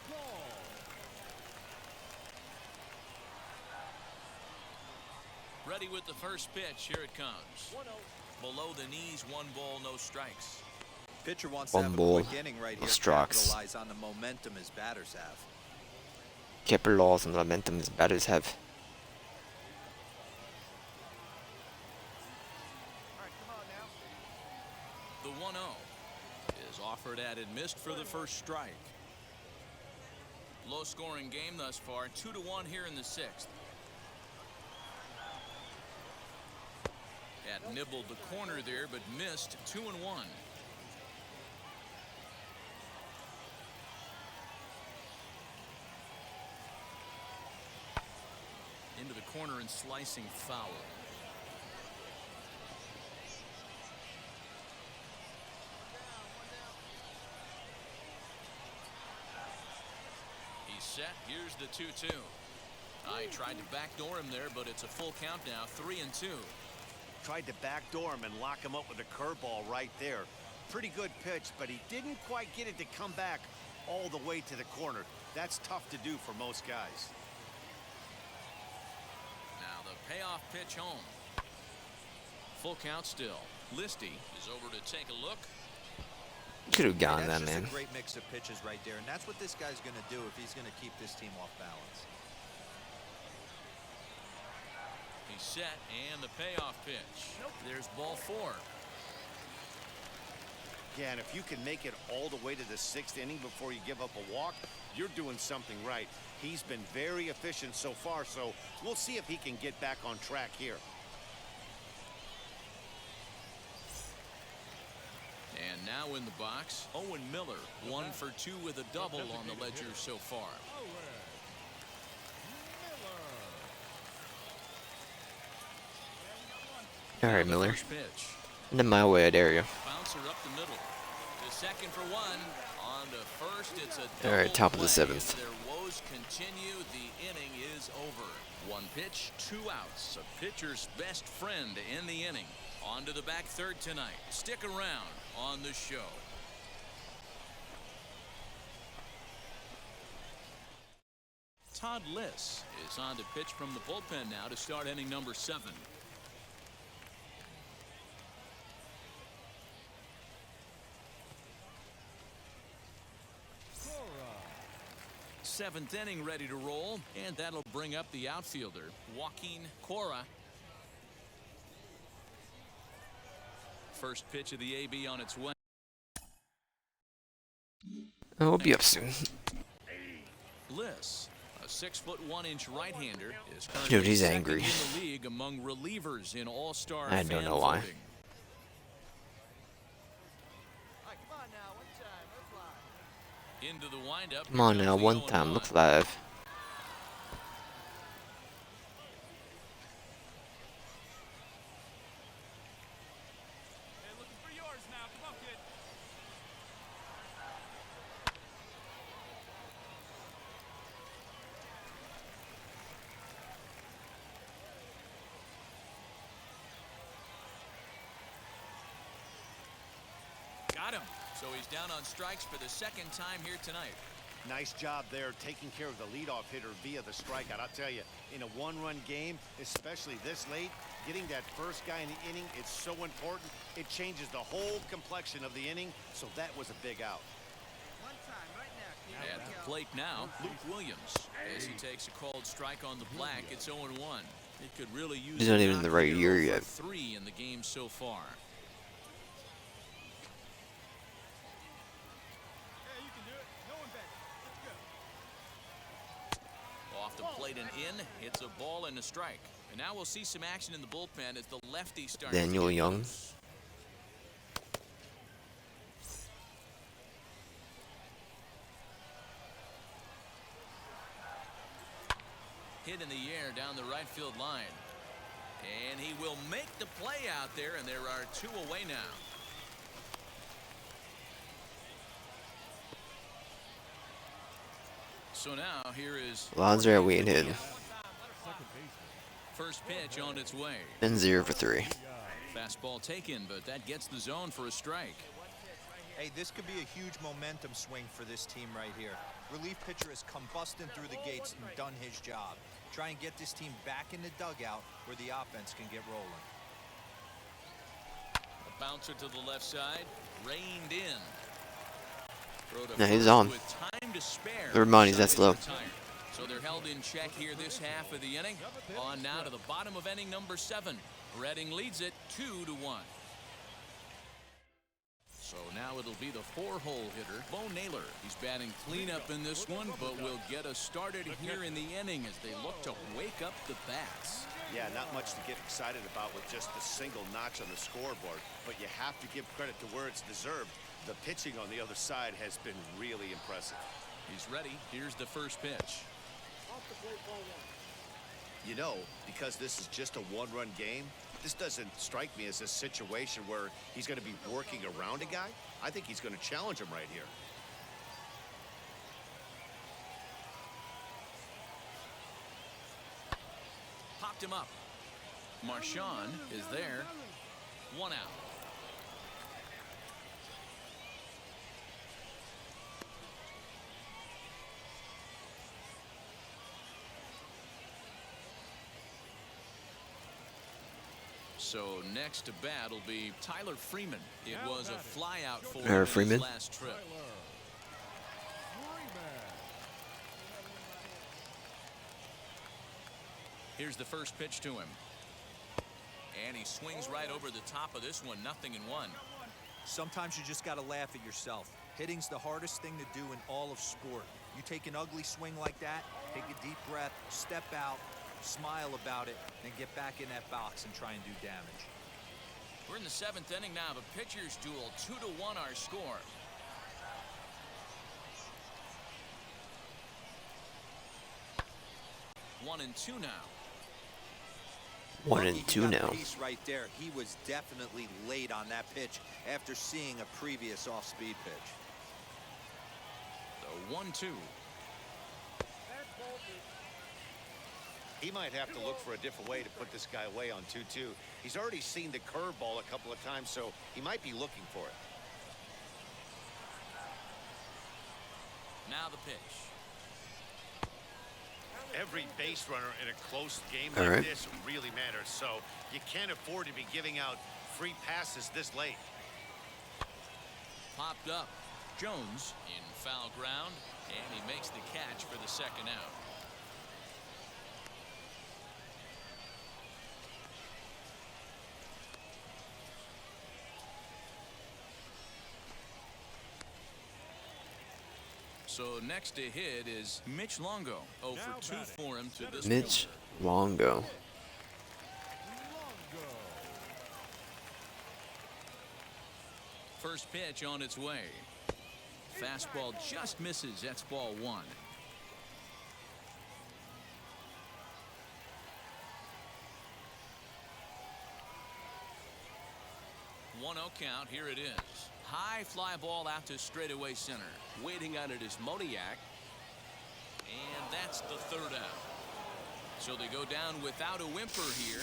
Call. Ready with the first pitch. Here it comes. Below the knees, 1 ball, no strikes. Pitcher wants One to have ball, a quick inning right no here. strikes. Capitalize on the momentum his batters have. Capitalize on the momentum his batters have. All right, come on now. The 1-0 is offered at and missed for the first strike. Low scoring game thus far, 2-1 here in the 6th. Had nibbled the corner there, but missed. 2-1. Into the corner and slicing foul. He's set. Here's the 2-2. I tried to backdoor him there, but it's a full count now. 3-2. Tried to backdoor him and lock him up with a curveball right there. Pretty good pitch, but he didn't quite get it to come back all the way to the corner. That's tough to do for most guys. Now the payoff pitch home. Full count still. Listy is over to take a look. Could have gone That's that, just man. a great mix of pitches right there, and that's what this guy's going to do if he's going to keep this team off balance. He's set, and the payoff pitch. There's ball 4. Yeah, and if you can make it all the way to the 6th inning before you give up a walk, you're doing something right. He's been very efficient so far, so we'll see if he can get back on track here. And now in the box, Owen Miller, 1 for 2 with a double on the ledger so far. All right, Miller. First pitch. Into my way, I dare you. Bouncer up the middle. To second for 1. On to first, it's a All right, double top of the play. 7th. Their woes continue. The inning is over. 1 pitch, 2 outs. A pitcher's best friend in the inning. On to the back third tonight. Stick around on the show. Todd Liss is on to pitch from the bullpen now to start inning number 7. Seventh inning ready to roll, and that'll bring up the outfielder, Joaquin Cora. First pitch of the AB on its way. Oh, we'll be up soon. Liss, a 6'1" right-hander, is Dude, currently he's second angry. in the league among relievers in All-Star I don't fan know why. voting. All right, come on now, one time, let's fly. Into the windup. Come on Here now, comes the one 0-1. time. Look live. Hey, looking for yours now. Come on, kid. Got him. So he's down on strikes for the second time here tonight. Nice job there taking care of the leadoff hitter via the strikeout. I'll tell you, in a one-run game, especially this late, getting that first guy in the inning, it's so important. It changes the whole complexion of the inning, so that was a big out. One time, right now, kid. At the plate now, Luke Williams. As he takes a called strike on the black, it's 0-1. It could really use He's not a even in the knock right here, year 0 for yet. 3 in the game so far. Yeah, you can do it. No one back. Let's go. Off the plate and in, hits a ball and a strike. And now we'll see some action in the bullpen as the lefty starts. to Daniel get Young. loose. Hit in the air down the right field line. And he will make the play out there, and there are 2 away now. So now here is Lonzo are waiting hit. first pitch on its way. Been 0 for 3. Fastball taken, but that gets the zone for a strike. Hey, this could be a huge momentum swing for this team right here. Relief pitcher has come busting through the gates and done his job. Try and get this team back in the dugout where the offense can get rolling. A bouncer to the left side, reined in. Throw to No, he's first on. with time to spare. Never mind, he's that Side slow. retired. So they're held in check here this half of the inning. On now to the bottom of inning number 7. Reading leads it 2-1. So now it'll be the 4-hole hitter, Bo Naylor. He's batting cleanup in this one, but will get us started here in the inning as they look to wake up the bats. Yeah, not much to get excited about with just a single notch on the scoreboard, but you have to give credit to where it's deserved. The pitching on the other side has been really impressive. He's ready. Here's the first pitch. You know, because this is just a one-run game, this doesn't strike me as a situation where he's going to be working around a guy. I think he's going to challenge him right here. Popped him up. Marchand is there. 1 out. So next to bat will be Tyler Freeman. It was a flyout for him in Freeman. his last trip. Here's the first pitch to him. And he swings right over the top of this one. 0-1. Sometimes you just got to laugh at yourself. Hitting's the hardest thing to do in all of sport. You take an ugly swing like that, take a deep breath, step out, smile about it, then get back in that box and try and do damage. We're in the 7th inning now of a pitcher's duel. 2-1 our score. One and two now. 1-2 now. Piece right there. He was definitely late on that pitch after seeing a previous off-speed pitch. The 1-2. He might have to look for a different way to put this guy away on 2-2. He's already seen the curveball a couple of times, so he might be looking for it. Now the pitch. Every base runner in a close game All like right. this really matters, so you can't afford to be giving out free passes this late. Popped up. Jones in foul ground, and he makes the catch for the second out. So next to hit is Mitch Longo. 0 for 2 for him to this Mitch point. Longo. First pitch on its way. Fastball just misses. That's ball 1. 1-0 count. Here it is. High fly ball out to straightaway center. Waiting on it is Moniak. And that's the third out. So they go down without a whimper here.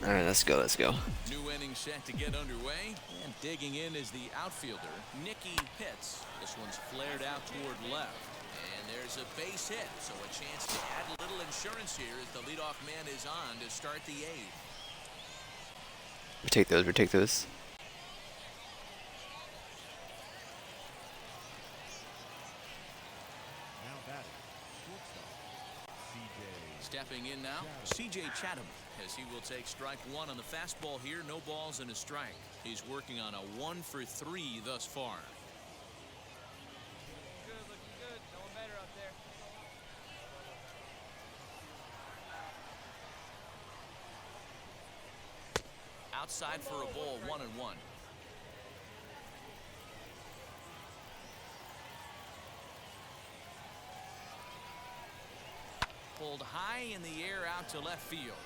All right, let's go. Let's go. New inning set to get underway. And digging in is the outfielder, Nicky Pitts. This one's flared out toward left. And there's a base hit. So a chance to add a little insurance here as the leadoff man is on to start the 8th. We take those. We take those. Now batting, shortstop, Stepping in now, C.J. Chatham, as he will take strike 1 on the fastball here. No balls and a strike. He's working on a 1 for 3 thus far. Good, looking good. No one better up there. Outside for a ball, 1-1. Pulled high in the air out to left field.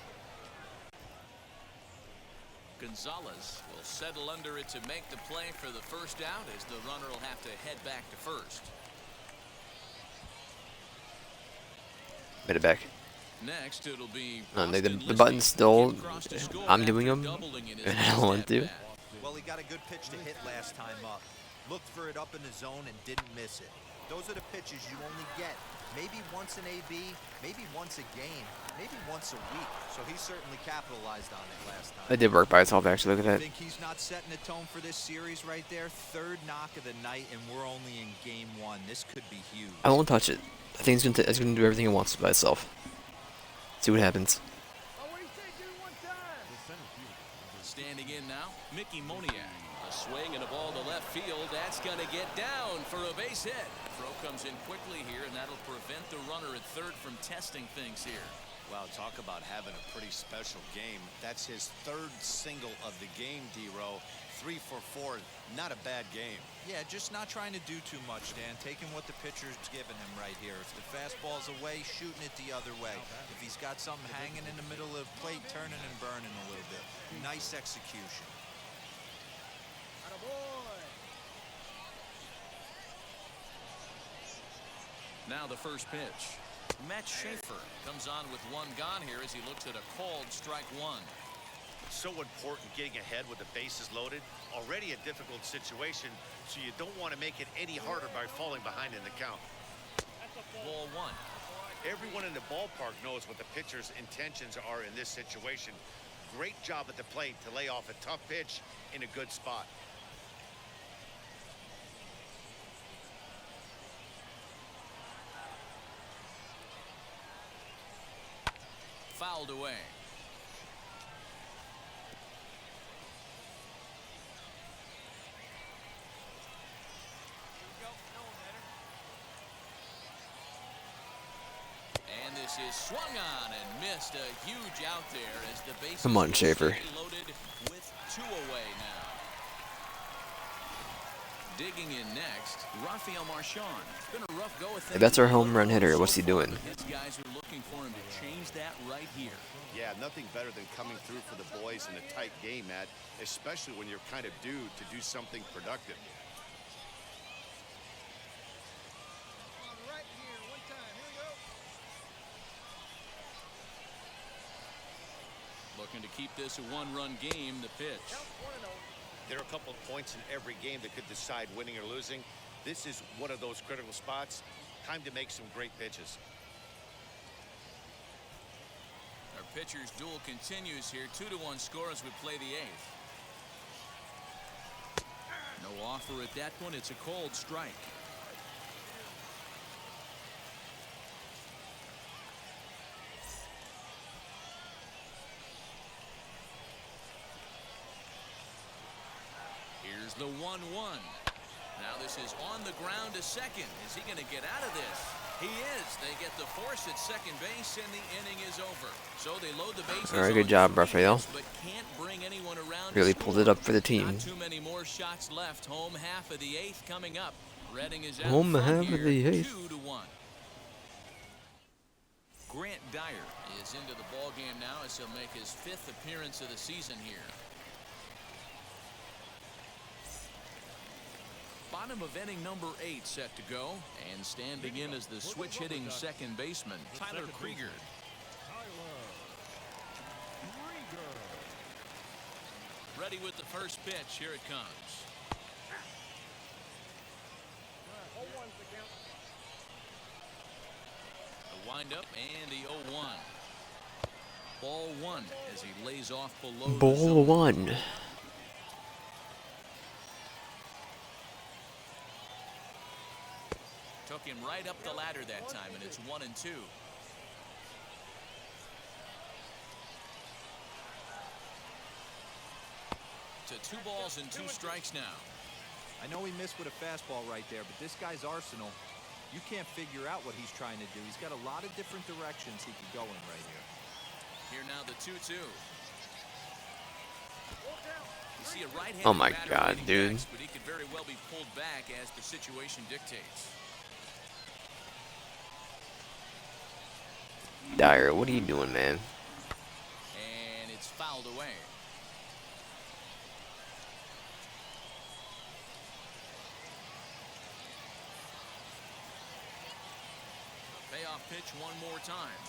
Gonzalez will settle under it to make the play for the first out, as the runner will have to head back to first. Made it back. Next, it'll be the button's still. I'm doing them, and I don't want to. Well, he got a good pitch to hit last time up. Looked for it up in the zone and didn't miss it. Those are the pitches you only get maybe once an AB, maybe once a game, maybe once a week. So he certainly capitalized on it last time. It did work by itself, actually. Look at I that. think he's not setting a tone for this series right there. 3rd knock of the night, and we're only in game 1. This could be huge. I won't touch it. I think it's gonna do everything it wants by itself. See what happens. Oh, what do you say? Do it one time. the center fielder. Standing in now, Mickey Moniak. A swing and a ball to left field. That's going to get down for a base hit. Throw comes in quickly here, and that'll prevent the runner at third from testing things here. Wow, talk about having a pretty special game. That's his 3rd single of the game, D-Row. 3 for 4. Not a bad game. Yeah, just not trying to do too much, Dan. Taking what the pitcher's giving him right here. If the fastball's away, shooting it the other way. If he's got something hanging in the middle of the plate, turning and burning a little bit. Nice execution. Attaboy. Now the first pitch. Matt Schaefer comes on with one gone here as he looks at a called strike one. So important getting ahead with the bases loaded. Already a difficult situation, so you don't want to make it any harder by falling behind in the count. Ball one. Everyone in the ballpark knows what the pitcher's intentions are in this situation. Great job at the plate to lay off a tough pitch in a good spot. Fouled away. And this is swung on and missed. A huge out there as the bases Come on, will Schaefer. stay loaded with 2 away now. Digging in next, Rafael Marchand. It's been a rough go with If that's our home run hitter, what's he doing? His guys are looking for him to change that right here. Yeah, nothing better than coming through for the boys in a tight game, Matt, especially when you're kind of due to do something productive. On right here, one time. Here we go. Looking to keep this a one-run game, the pitch. Count 1-0. There are a couple of points in every game that could decide winning or losing. This is one of those critical spots. Time to make some great pitches. Our pitcher's duel continues here. 2-1 score as we play the 8th. No offer at that point. It's a cold strike. Here's the 1-1. Now this is on the ground to second. Is he going to get out of this? He is. They get the force at second base, and the inning is over. So they load the bases. All right, good on job, 3 Rafael. hits, but can't bring anyone around. Really to pulled score. it up for the team. Not too many more shots left. Home half of the 8th coming up. Redding is out Home front half here, of the 8th. 2-1. Grant Dyer is into the ball game now as he'll make his 5th appearance of the season here. Bottom of inning number 8 set to go, and standing in as the switch hitting second baseman, Tyler Krieger. Ready with the first pitch. Here it comes. The windup and the 0-1. Ball 1 as he lays off below the Ball zone. 1. Took him right up the ladder that time, and it's 1-2. To 2 balls and 2 strikes now. I know he missed with a fastball right there, but this guy's arsenal, you can't figure out what he's trying to do. He's got a lot of different directions he could go in right here. Here now the 2-2. You see a right-handed Oh my batter God, leading dude. next, but he could very well be pulled back as the situation dictates. Dyer, what are you doing, man? And it's fouled away. Payoff pitch one more time.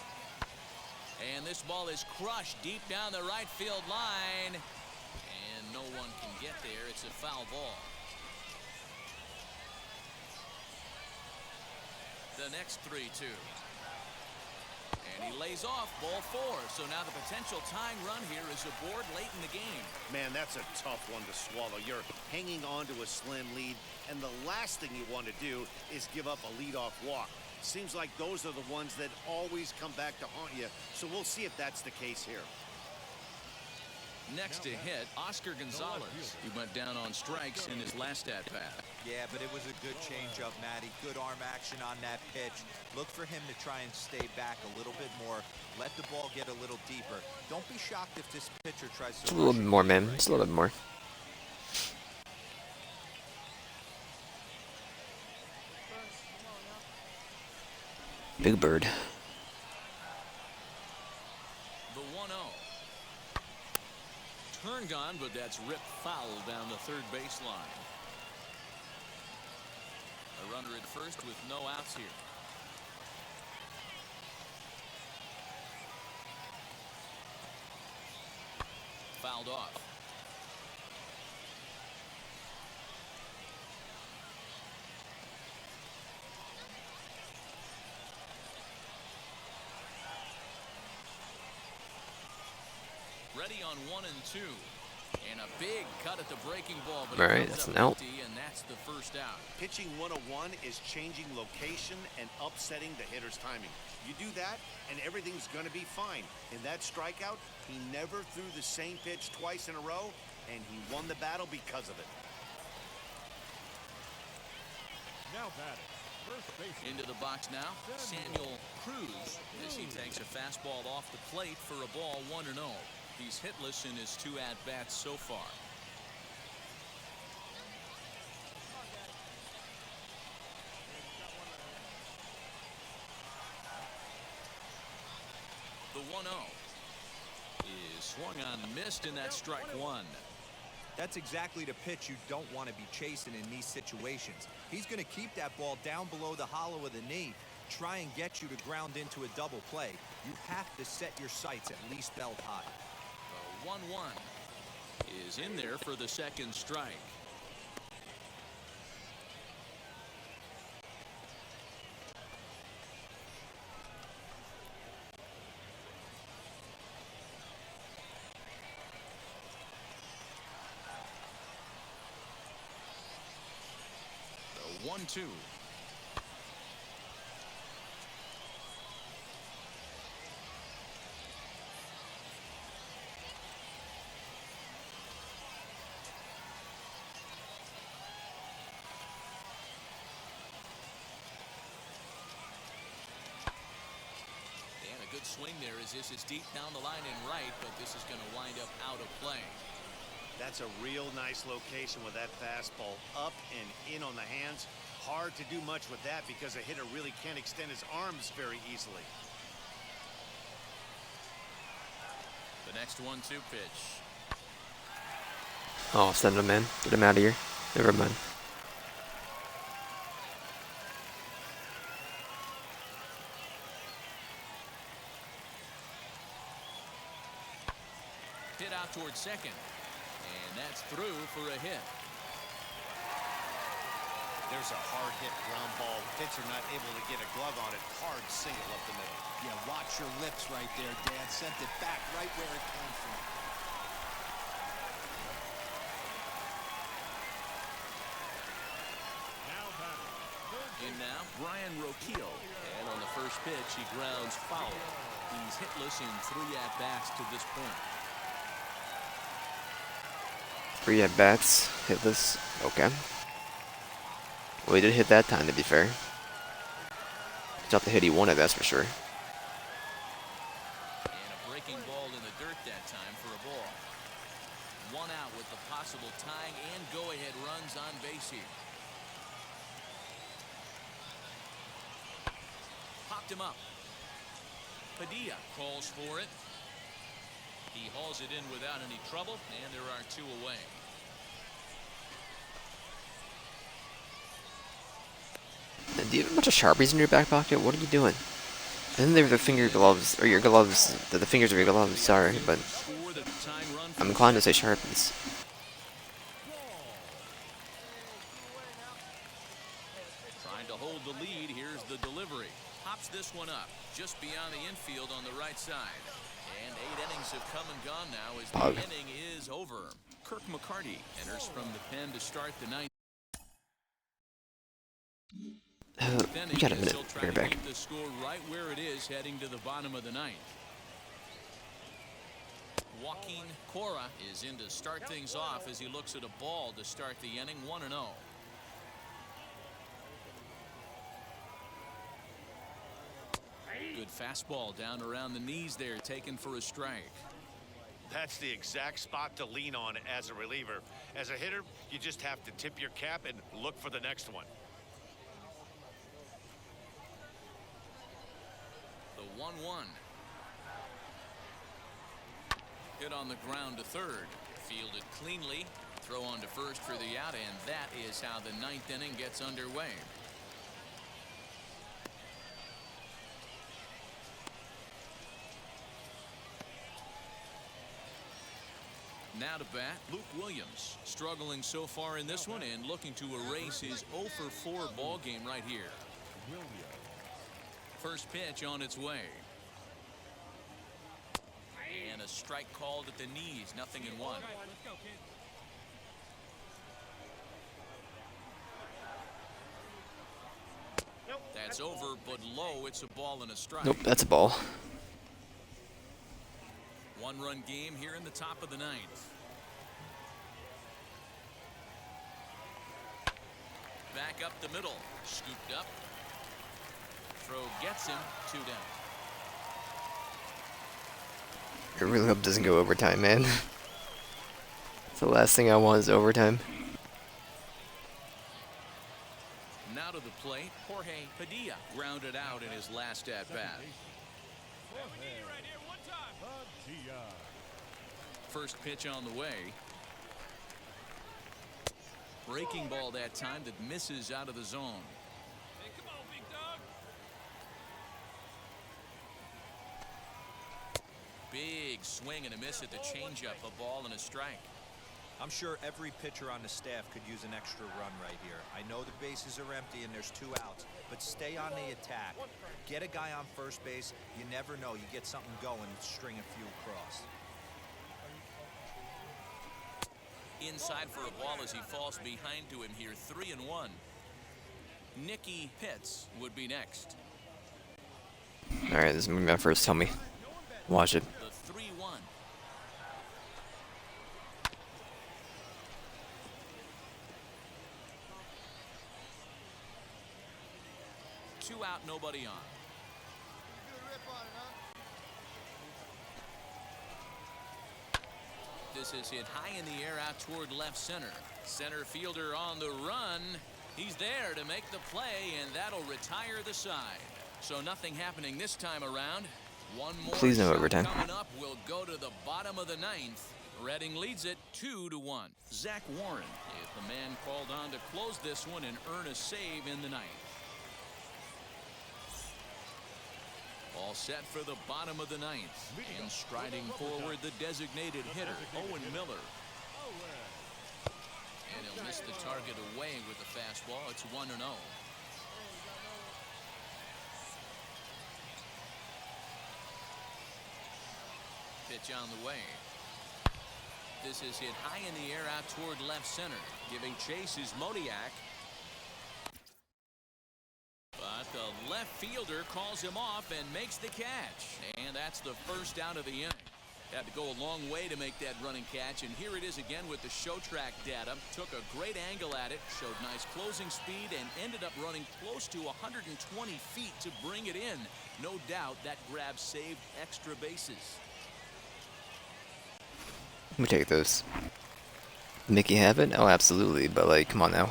And this ball is crushed deep down the right field line. And no one can get there. It's a foul ball. The next 3-2. And he lays off ball 4. So now the potential tying run here is aboard late in the game. Man, that's a tough one to swallow. You're hanging on to a slim lead, and the last thing you want to do is give up a leadoff walk. Seems like those are the ones that always come back to haunt you, so we'll see if that's the case here. Next to hit, Oscar Gonzalez. He went down on strikes in his last at-bat. Yeah, but it was a good changeup, Matty. Good arm action on that pitch. Look for him to try and stay back a little bit more. Let the ball get a little deeper. Don't be shocked if this pitcher tries to... Just a little bit more, man. Just a little bit more. Big Bird. The 1-0. Turn gone, but that's ripped foul down the third baseline. A runner at first with no outs here. fouled off. Ready on 1 and 2. And a big cut at the breaking ball, but All right, it comes that's up an out. empty, and that's the first out. Pitching 101 is changing location and upsetting the hitter's timing. You do that, and everything's going to be fine. In that strikeout, he never threw the same pitch twice in a row, and he won the battle because of it. Now batting, first baseman. Into the box now, Samuel Cruz, as he takes a fastball off the plate for a ball 1-0. He's hitless in his 2 at-bats so far. The 1-0 is swung on and missed, and that's strike 1. That's exactly the pitch you don't want to be chasing in these situations. He's going to keep that ball down below the hollow of the knee, try and get you to ground into a double play. You have to set your sights at least belt high. The 1-1 is in there for the second strike. The 1-2. Good swing there as this is deep down the line and right, but this is going to wind up out of play. That's a real nice location with that fastball up and in on the hands. Hard to do much with that because a hitter really can't extend his arms very easily. The next 1-2 pitch. Oh, send him in. Get him out of here. Never mind. Hit out towards second, and that's through for a hit. There's a hard hit ground ball. Pitcher not able to get a glove on it. Hard single up the middle. Yeah, watch your lips right there, Dan. Sent it back right where it came from. Now batting, third In now, Brian Roquillo, and on the first pitch, he grounds foul. He's hitless in 3 at-bats to this point. 3 at-bats. Hitless. Okay. Well, he did hit that time, to be fair. It's not the hit he wanted, that's for sure. And a breaking ball in the dirt that time for a ball. 1 out with the possible tying and go-ahead runs on base here. Popped him up. Padilla calls for it. He hauls it in without any trouble, and there are 2 away. Do you have a bunch of Sharpies in your back pocket? What are you doing? I think they're the finger gloves, or your gloves, the fingers of your gloves, sorry, but Score the tying run. I'm inclined to say Sharpies. Trying to hold the lead. Here's the delivery. Pops this one up just beyond the infield on the right side. And 8 innings have come and gone now as the inning is over. Kirk McCarty enters from the pen to start the 9th. We got a minute. Bring her back. Keep the score right where it is heading to the bottom of the 9th. Joaquin Cora is in to start things off as he looks at a ball to start the inning. 1-0. Good fastball down around the knees there, taken for a strike. That's the exact spot to lean on as a reliever. As a hitter, you just have to tip your cap and look for the next one. The 1-1. Hit on the ground to third. Fielded cleanly. Throw on to first for the out, and that is how the 9th inning gets underway. Now to bat, Luke Williams, struggling so far in this one and looking to erase his 0 for 4 ball game right here. First pitch on its way. And a strike called at the knees, 0-1. That's over, but low. It's a ball and a strike. Nope, that's a ball. 1-run game here in the top of the 9th. Back up the middle, scooped up. Throw gets him, 2 down. I really hope it doesn't go overtime, man. That's the last thing I want is overtime. Now to the plate, Jorge Padilla grounded out in his last at bat. First pitch on the way. Breaking ball that time that misses out of the zone. Hey, come on, big dog. Big swing and a miss at the changeup, a ball and a strike. I'm sure every pitcher on the staff could use an extra run right here. I know the bases are empty and there's 2 outs, but stay on the attack. Get a guy on first base. You never know. You get something going, string a few across. Inside for a ball as he falls behind to him here, 3-1. Nicky Pitts would be next. Alright, this is my first. Tell me. Watch it. The 3-1. Two out, nobody on. Good rip on it, huh? This is hit high in the air out toward left center. Center fielder on the run. He's there to make the play, and that'll retire the side. So nothing happening this time around. One more Please no shot overtime. coming up. We'll go to the bottom of the 9th. Reading leads it 2-1. Zach Warren is the man called on to close this one and earn a save in the 9th. All set for the bottom of the 9th. And striding forward, the designated hitter, Owen Miller. And he'll miss the target away with the fastball. It's 1-0. Pitch on the way. This is hit high in the air out toward left center. Giving chase is Modiak. But the left fielder calls him off and makes the catch. And that's the first out of the inning. Had to go a long way to make that running catch. And here it is again with the show track data. Took a great angle at it. Showed nice closing speed and ended up running close to 120 feet to bring it in. No doubt that grab saved extra bases. We take those. Nicky have it? Oh, absolutely. But like, come on now.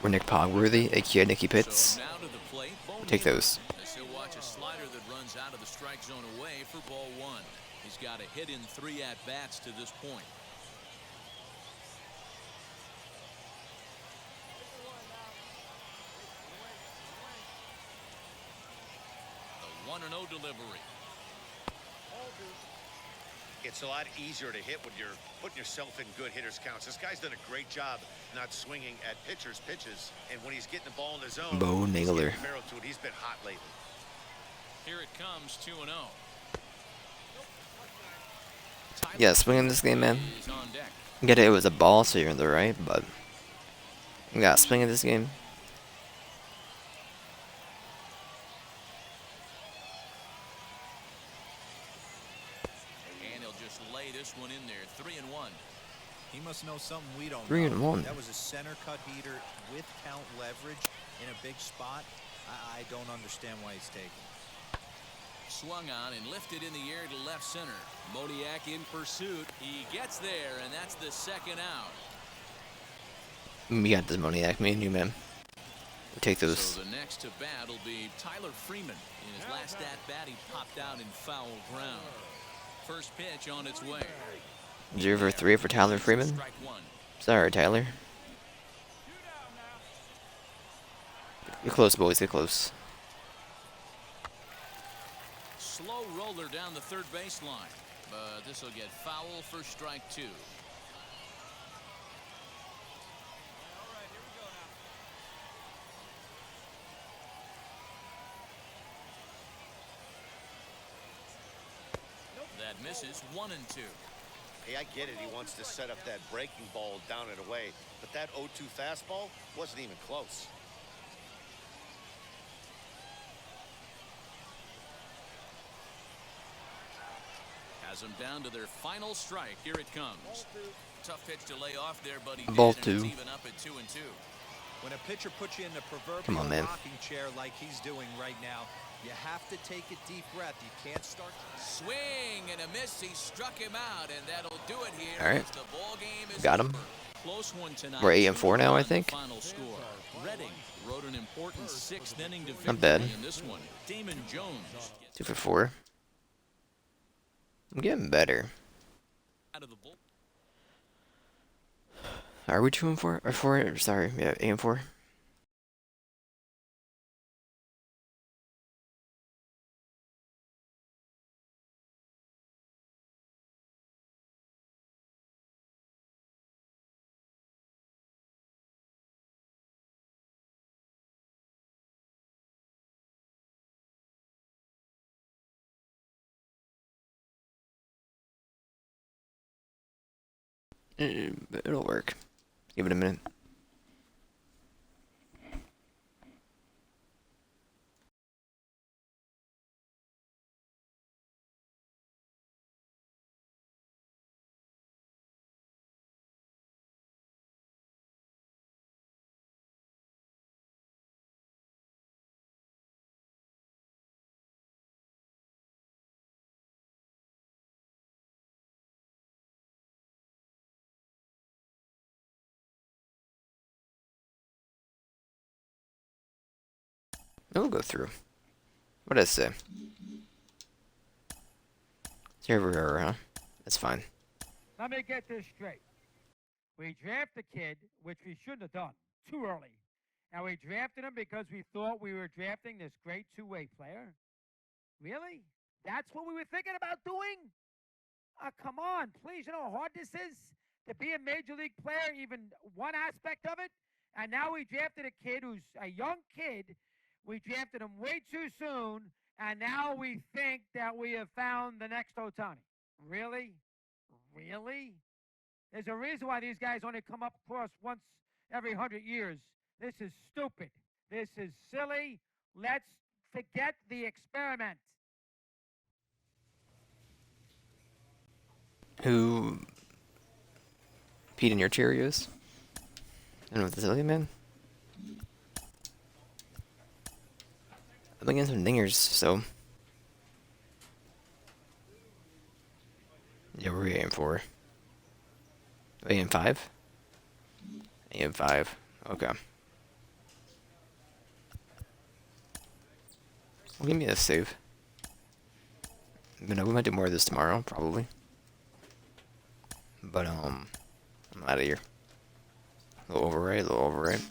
We're Nick Pogworthy, aka Nicky Pitts. So now to the plate, Take those. as he'll watch a slider that runs out of the strike zone away for ball 1. He's got a hit in 3 at-bats to this point. The 1-0 delivery. It's a lot easier to hit when you're putting yourself in good hitters counts. This guy's done a great job not swinging at pitchers' pitches, and when he's getting the ball in the zone, Bo he's Naylor. getting barrel to it. He's been hot lately. Here it comes, 2-0. Yeah, swinging this game, man. Is on deck. Get it, it was a ball, so you're in the right, but we got swing in this game. And he'll just lay this one in there, 3-1. He must know something we don't 3-1. That was a center cut heater with count leverage in a big spot. I don't understand why he's taking. Swung on and lifted in the air to left center. Modiak in pursuit. He gets there, and that's the second out. We got this Moniac, me and you, man. We take those. So the next to bat will be Tyler Freeman. In his last at-bat, he popped out in foul ground. First pitch on its way. 0 for 3 for Tyler Freeman. Strike 1. Sorry, Tyler. Get close, boys. Get close. Slow roller down the third baseline. But this will get foul for strike 2. misses 1-2. Hey, I get it. He wants to set up that breaking ball down and away, but that 0-2 fastball wasn't even close. Has them down to their final strike. Here it comes. Tough pitch to lay off there, but he Ball did, and it's two. even up at 2-2. When a pitcher puts you in the proverbial Come on, man. rocking chair like he's doing right now, you have to take a deep breath. You can't start. Swing and a miss. He struck him out, and that'll do it here. All right. As the ball game is Got him. over. Close one tonight. We're 8-4 now, I 2-1 think. Final score. Redding wrote an important 6th inning to Not bad. victory in this one. Damon Jones 2 for 4. I'm getting better. out of the bull. Are we 2-4 or 4? Sorry, yeah, 8-4. It'll work. Give it a minute. It'll go through. What did I say? Here we are, huh? That's fine. Let me get this straight. We drafted a kid, which we shouldn't have done, too early. And we drafted him because we thought we were drafting this great two-way player? Really? That's what we were thinking about doing? Come on, please. You know how hard this is to be a major league player, even one aspect of it? And now we drafted a kid who's a young kid. We drafted him way too soon, and now we think that we have found the next Otani. Really? Really? There's a reason why these guys only come up across once every 100 years. This is stupid. This is silly. Let's forget the experiment. Who peed in your Cheerios? I don't know what to tell you, man. I've been getting some dingers, so. Yeah, we're 8-4. 8-5? 8-5. Okay. Well, give me a save. But no, we might do more of this tomorrow, probably. But, I'm out of here. A little override,